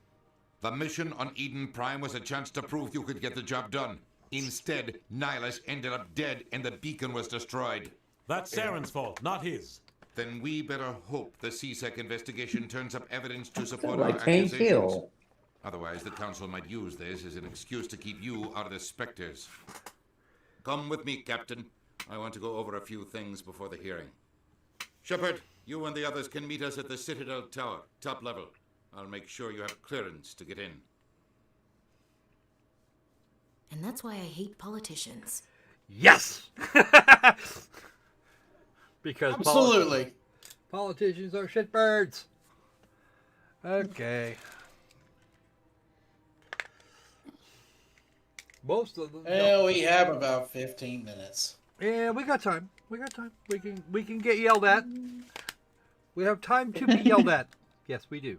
The mission on Eden Prime was a chance to prove you could get the job done. Instead, Nihilus ended up dead and the beacon was destroyed. That's Seren's fault, not his. Then we better hope the CSEC investigation turns up evidence to support Like our Hank accusations. Hill. Otherwise, the Council might use this as an excuse to keep you out of the Spectres. Come with me, Captain. I want to go over a few things before the hearing. Shepard, you and the others can meet us at the Citadel Tower, top level. I'll make sure you have clearance to get in. And that's why I hate politicians. Yes! Because Absolutely. Politicians are shitbirds. Okay. Most of them. Well, we have about 15 minutes. Yeah, we got time. We got time. We can get yelled at. We have time to be yelled at. Yes, we do.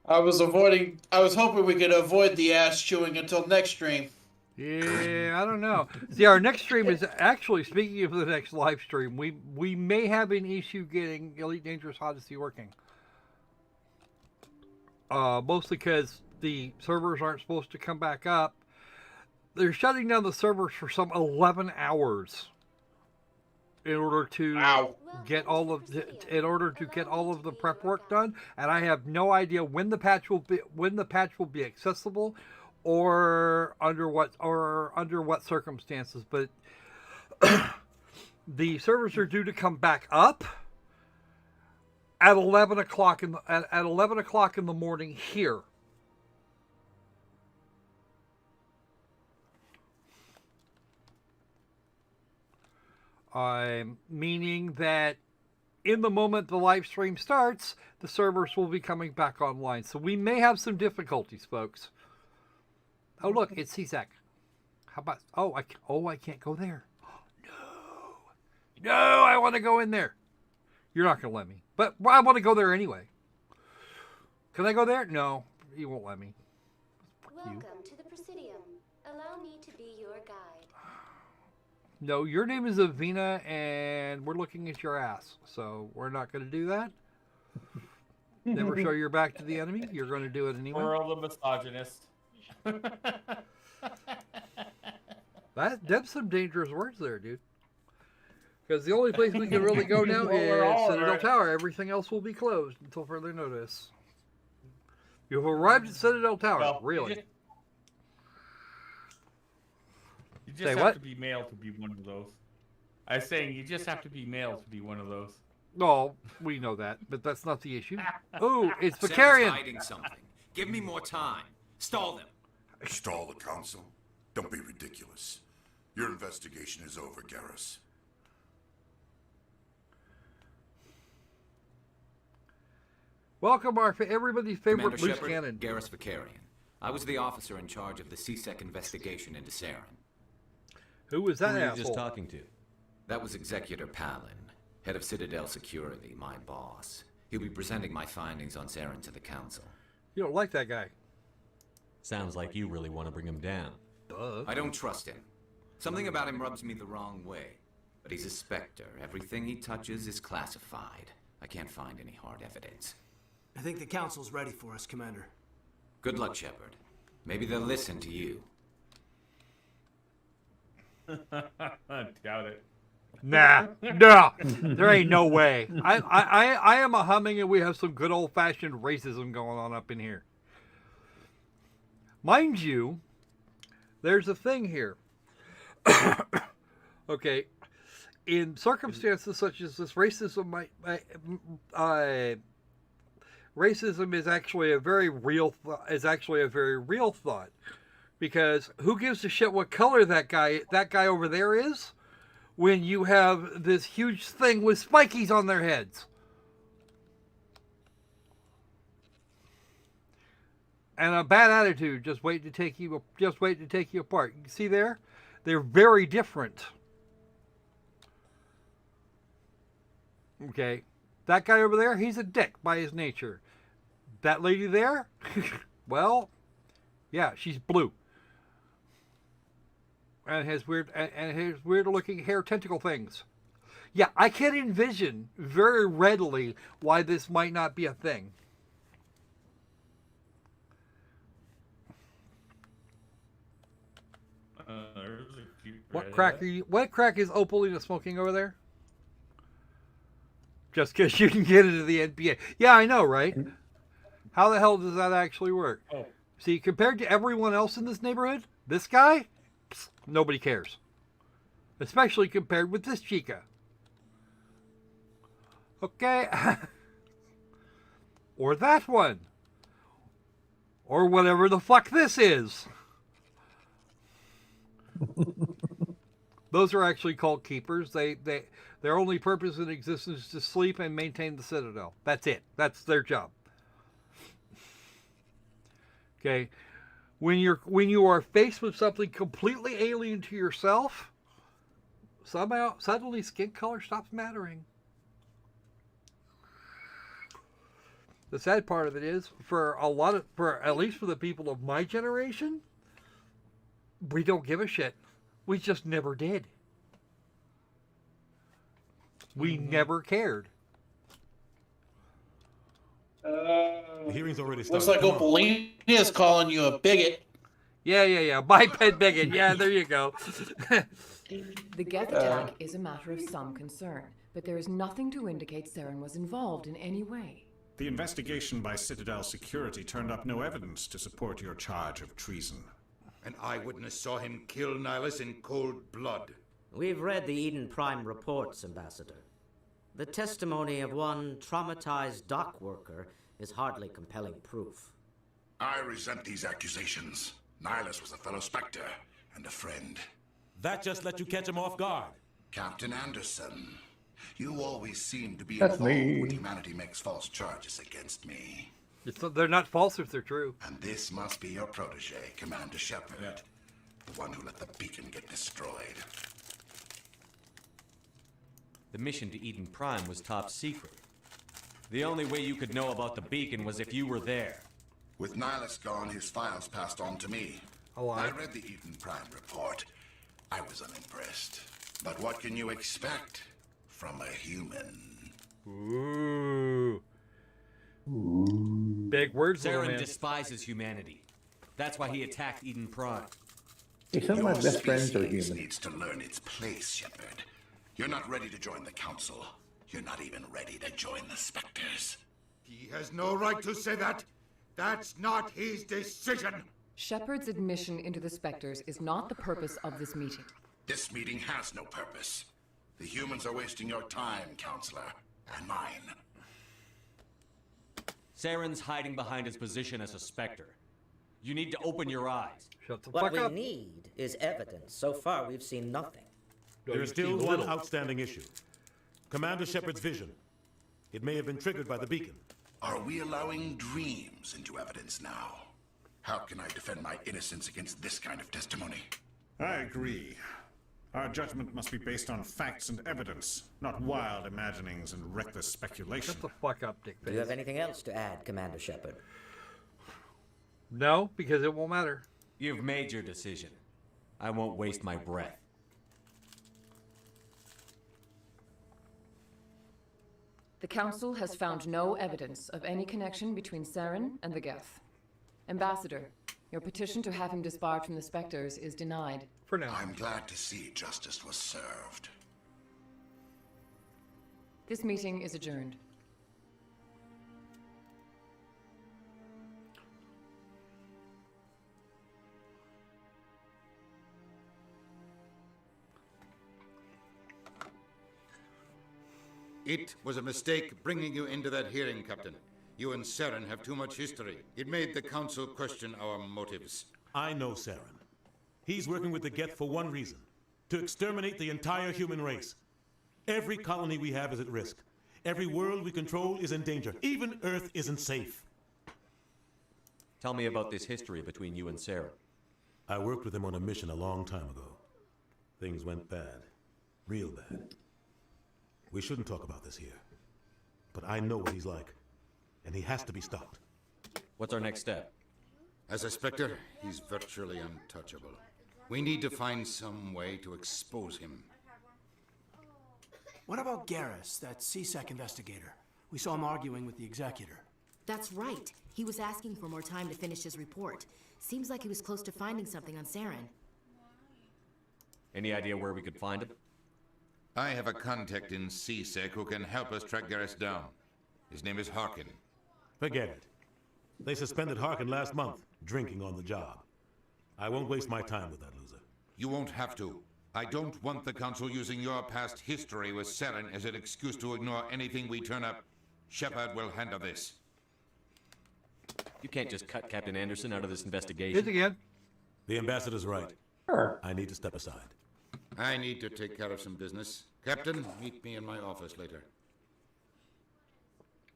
I was hoping we could avoid the ass chewing until next stream. Yeah, I don't know. See, our next stream is actually, speaking of the next live stream, we may have an issue getting Elite Dangerous Odyssey working. Mostly because the servers aren't supposed to come back up. They're shutting down the servers for some 11 hours in order to get all of the prep work done, and I have no idea when the patch will be accessible or under what circumstances, but the servers are due to come back up at 11 o'clock in the morning here. Meaning that in the moment the live stream starts, the servers will be coming back online. So we may have some difficulties, folks. Oh, look, it's CSEC. How about... I can't go there. No, I want to go in there. You're not going to let me. But I want to go there anyway. Can I go there? No, you won't let me. Welcome to the Presidium. Allow me to be your guide. No, your name is Avina, and we're looking at your ass. So we're not going to do that. Never show your back to the enemy. You're going to do it anyway. We're all the misogynist. That's some dangerous words there, dude. Because the only place we can really go now is Citadel Tower. Everything else will be closed until further notice. You've arrived at Citadel Tower. Well, really? You just have to be male to be one of those. I was saying you just have to be male to be one of those. No, we know that, but that's not the issue. Oh, it's Seren's Vicarian. hiding something. Give me more time. Stall them. Stall the Council? Don't be ridiculous. Your investigation is over, Garrus. Welcome, everybody's favorite Commander loose Shepard, cannon. Garrus Vicarian. I was the officer in charge of the CSEC investigation into Seren. Who was that Who were you asshole? just talking to? That was Executor Palin, head of Citadel Security, my boss. He'll be presenting my findings on Seren to the Council. You don't like that guy. Sounds like you really want to bring him down. I don't trust him. Something about him rubs me the wrong way. But he's a Spectre. Everything he touches is classified. I can't find any hard evidence. I think the Council's ready for us, Commander. Good luck, Shepard. Maybe they'll listen to you. Doubt it. Nah, nah, there ain't no way. I am a humming, and we have some good old-fashioned racism going on up in here. Mind you, there's a thing here. Okay, in circumstances such as this, racism is actually a very real thought, because who gives a shit what color that guy over there is, when you have this huge thing with spikies on their heads? And a bad attitude, just wait to take you apart. You see there? They're very different. Okay. That guy over there, he's a dick by his nature. That lady there, well, yeah, she's blue. And has weird looking hair tentacle things. Yeah, I can envision very readily why this might not be a thing. What crack is Opalina smoking over there? Just because you can get into the NBA. Yeah, I know, right? How the hell does that actually work? Oh. See, compared to everyone else in this neighborhood, this guy, nobody cares. Especially compared with this chica. Okay. Or that one. Or whatever the fuck this is. Those are actually called keepers. Their only purpose in existence is to sleep and maintain the Citadel. That's it. That's their job. Okay. When you are faced with something completely alien to yourself, somehow suddenly skin color stops mattering. The sad part of it is, for at least for the people of my generation, we don't give a shit. We just never did. We never cared. The hearing's already started. Looks like Opalina is calling you a bigot. Yeah. Biped bigot. Yeah, there you go. The Geth attack is a matter of some concern, but there is nothing to indicate Saren was involved in any way. The investigation by Citadel Security turned up no evidence to support your charge of treason. An eyewitness saw him kill Nihilus in cold blood. We've read the Eden Prime reports, Ambassador. The testimony of one traumatized dock worker is hardly compelling proof. I resent these accusations. Nihilus was a fellow Spectre and a friend. That just let you catch him off guard. Captain Anderson, you always seem to be That's involved me. when humanity makes false charges against me. They're not false if they're true. And this must be your protege, Commander Shepard. The one who let the beacon get destroyed. The mission to Eden Prime was top secret. The only way you could know about the beacon was if you were there. With Nihilus gone, his files passed on to me. I read the Eden Prime report. I was unimpressed. But what can you expect from a human? Ooh. Big words, little Saren man. despises humanity. That's why he attacked Eden Prime. Hey, some of my Your best friends are species human. needs to learn its place, Shepard. You're not ready to join the Council. You're not even ready to join the Spectres. He has no right to say that. That's not his decision. Shepard's admission into the Spectres is not the purpose of this meeting. This meeting has no purpose. The humans are wasting your time, Counselor, and mine. Saren's hiding behind his position as a Spectre. You need to open your eyes. Shut the What fuck we up. need is evidence. So far, we've seen nothing. There is still one outstanding issue. Commander Shepard's vision. It may have been triggered by the beacon. Are we allowing dreams into evidence now? How can I defend my innocence against this kind of testimony? I agree. Our judgment must be based on facts and evidence, not wild imaginings and reckless speculation. Shut the fuck up, dick Do you have anything else to add, Commander Shepard? No, because it won't matter. You've made your decision. I won't waste my breath. The Council has found no evidence of any connection between Saren and the Geth. Ambassador, your petition to have him disbarred from the Spectres is denied. For now. I'm glad to see justice was served. This meeting is adjourned. It was a mistake bringing you into that hearing, Captain. You and Saren have too much history. It made the Council question our motives. I know Saren. He's working with the Geth for one reason: to exterminate the entire human race. Every colony we have is at risk. Every world we control is in danger. Even Earth isn't safe. Tell me about this history between you and Saren. I worked with him on a mission a long time ago. Things went bad. Real bad. We shouldn't talk about this here. But I know what he's like. And he has to be stopped. What's our next step? As a Spectre, he's virtually untouchable. We need to find some way to expose him. What about Garrus, that CSEC investigator? We saw him arguing with the executor. That's right. He was asking for more time to finish his report. Seems like he was close to finding something on Saren. Any idea where we could find him? I have a contact in CSEC who can help us track Garrus down. His name is Harkin. Forget it. They suspended Harkin last month, drinking on the job. I won't waste my time with that loser. You won't have to. I don't want the Council using your past history with Saren as an excuse to ignore anything we turn up. Shepard will handle this. You can't just cut Captain Anderson out of this investigation. Hit again. The ambassador's right. I need to step aside. I need to take care of some business. Captain, meet me in my office later.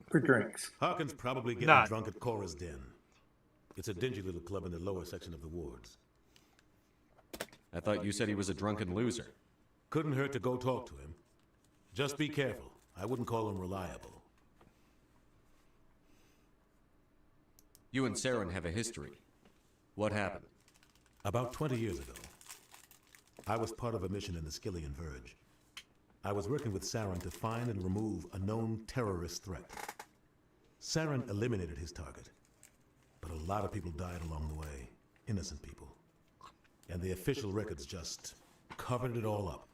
For drinks. Harkin's probably getting drunk at Cora's Den. It's a dingy little club in the lower section of the wards. I thought you said he was a drunken loser. Couldn't hurt to go talk to him. Just be careful. I wouldn't call him reliable. You and Saren have a history. What happened? About 20 years ago, I was part of a mission in the Skillian Verge. I was working with Saren to find and remove a known terrorist threat. Saren eliminated his target, but a lot of people died along the way, innocent people. And the official records just covered it all up.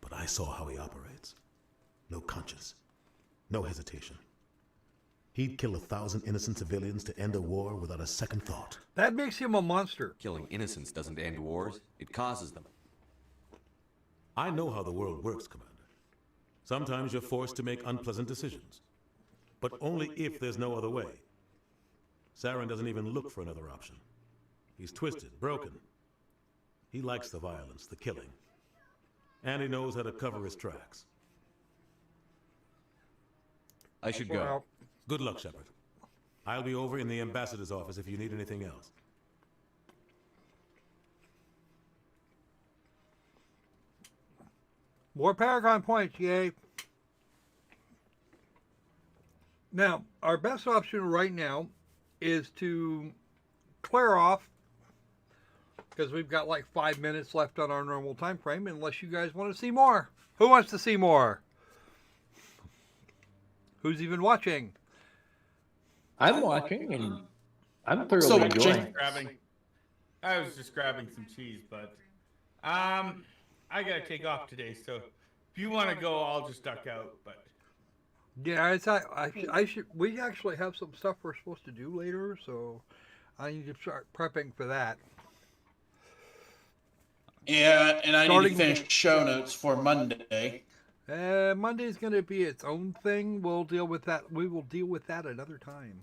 But I saw how he operates. No conscience, no hesitation. He'd kill 1,000 innocent civilians to end a war without a second thought. That makes him a monster. Killing innocents doesn't end wars, it causes them. I know how the world works, Commander. Sometimes you're forced to make unpleasant decisions, but only if there's no other way. Saren doesn't even look for another option. He's twisted, broken. He likes the violence, the killing, and he knows how to cover his tracks. I should go. Good luck, Shepard. I'll be over in the ambassador's office if you need anything else. More Paragon points, yay. Now, our best option right now is to clear off, because we've got like 5 minutes left on our normal time frame, unless you guys want to see more. Who wants to see more? Who's even watching? I'm watching, and I'm thoroughly enjoying. I was just grabbing some cheese, but I gotta take off today, so if you want to go, I'll just duck out. But yeah, I should. We actually have some stuff we're supposed to do later, so I need to start prepping for that. Yeah, and I need to finish show notes for Monday. Monday's going to be its own thing. We'll deal with that. We will deal with that another time.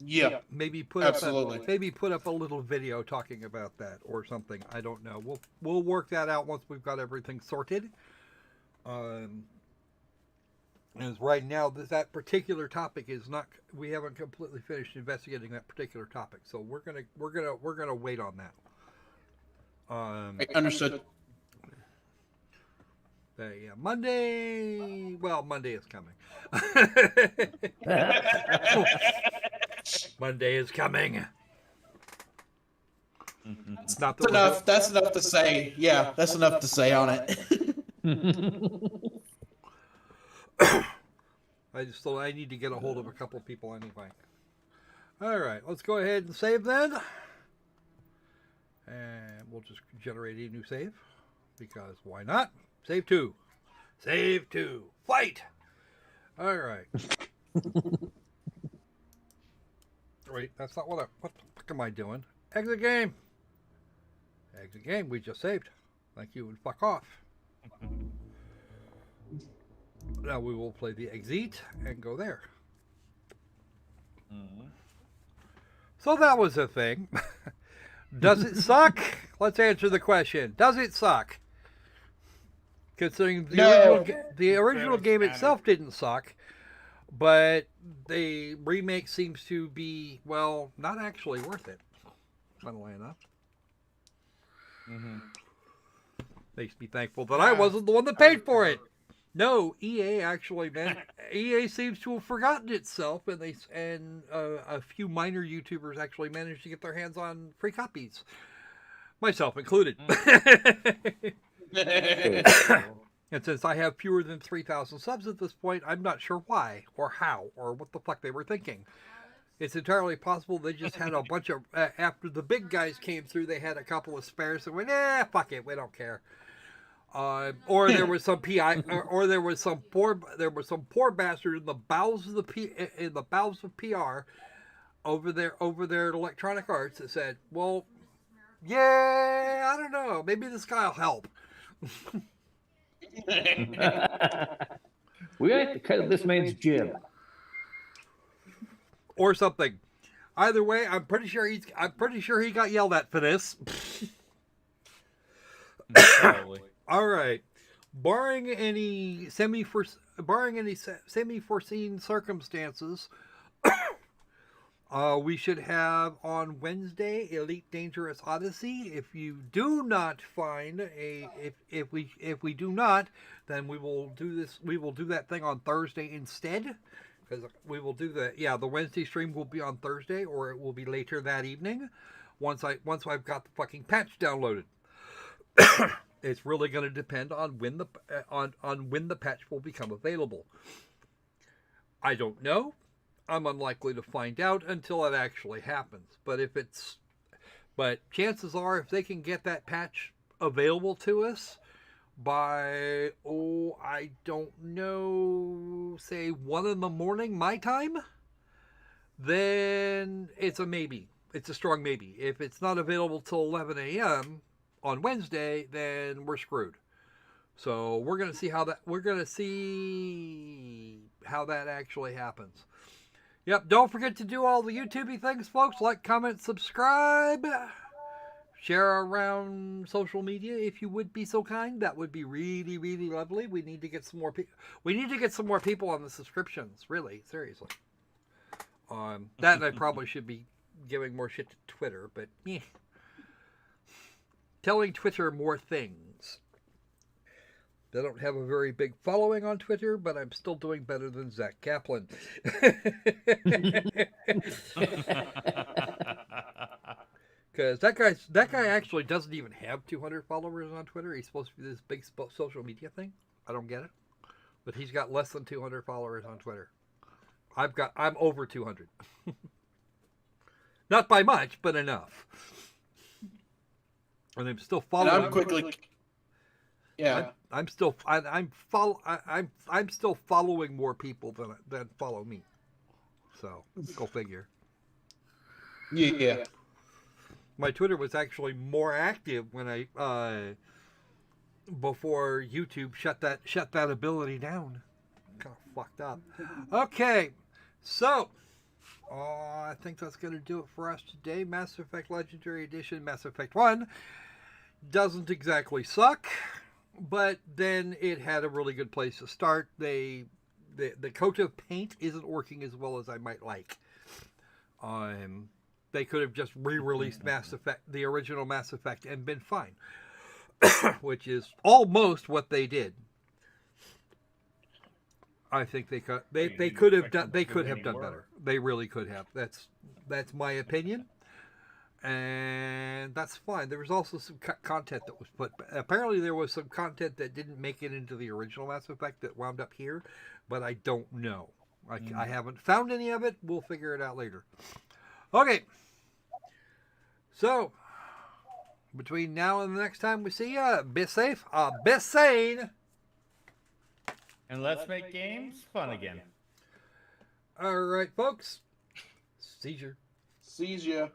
Yeah, maybe put absolutely. Put up a little video talking about that or something. I don't know. We'll work that out once we've got everything sorted. As right now, that particular topic is not. We haven't completely finished investigating that particular topic, so we're gonna wait on that. Understood. Yeah, Monday. Well, Monday is coming. Monday is coming. It's not that's enough. That's enough to say. Yeah, that's enough to say on it. I need to get a hold of a couple people anyway. All right, let's go ahead and save then. And we'll just generate a new save, because why not? Save 2. Save 2. Fight! All right. Wait, that's not what the fuck am I doing? Exit game. Exit game, we just saved. Thank you and fuck off. Now we will play the exit and go there. So that was a thing. Does it suck? Let's answer the question. Does it suck? Considering the original game itself didn't suck, but the remake seems to be, well, not actually worth it. Funnily enough. Makes me thankful that I wasn't the one that paid for it. No, EA actually, man. EA seems to have forgotten itself, and a few minor YouTubers actually managed to get their hands on free copies, myself included. And since I have fewer than 3,000 subs at this point, I'm not sure why or how or what the fuck they were thinking. It's entirely possible they just had a bunch of after the big guys came through, they had a couple of spares and went, fuck it, we don't care. Or there was some PI, or there was some poor bastard in the bowels of PR over there at Electronic Arts that said, well, yeah, I don't know, maybe this guy'll help. We have to cut this man's jib. Or something. Either way, I'm pretty sure he got yelled at for this. Probably. All right. Barring any semi-foreseen circumstances, we should have on Wednesday Elite Dangerous Odyssey. If you do not find if we do not, then we will do this. We will do that thing on Thursday instead. Because we will do the Wednesday stream will be on Thursday, or it will be later that evening, once I've got the fucking patch downloaded. It's really going to depend on when the patch will become available. I don't know. I'm unlikely to find out until it actually happens. But chances are, if they can get that patch available to us by, I don't know, say 1 in the morning my time, then it's a maybe. It's a strong maybe. If it's not available till 11 a.m. on Wednesday, then we're screwed. So we're going to see how that actually happens. Yep, don't forget to do all the YouTube-y things, folks. Like, comment, subscribe. Share around social media if you would be so kind. That would be really, really lovely. We need to get some more people. We need to get some more people on the subscriptions. Really, seriously. That and I probably should be giving more shit to Twitter, but telling Twitter more things. They don't have a very big following on Twitter, but I'm still doing better than Zach Kaplan. Because that guy actually doesn't even have 200 followers on Twitter. He's supposed to be this big social media thing. I don't get it. But he's got less than 200 followers on Twitter. I'm over 200. Not by much, but enough. And I'm still following. And I'm quickly. Yeah. I'm still following more people than follow me. So go figure. Yeah. My Twitter was actually more active when I before YouTube shut that ability down. Kind of fucked up. Okay, so I think that's going to do it for us today. Mass Effect Legendary Edition, Mass Effect 1 doesn't exactly suck, but then it had a really good place to start. The coat of paint isn't working as well as I might like. They could have just re-released Mass Effect, the original Mass Effect, and been fine, which is almost what they did. I think they could have done better. They really could have. That's my opinion, and that's fine. There was also some content that was put. Apparently, there was some content that didn't make it into the original Mass Effect that wound up here, but I don't know. I haven't found any of it. We'll figure it out later. Okay. So, between now and the next time we see you, be safe, be sane. And let's make games fun again. All right, folks. Seizure. Seizure.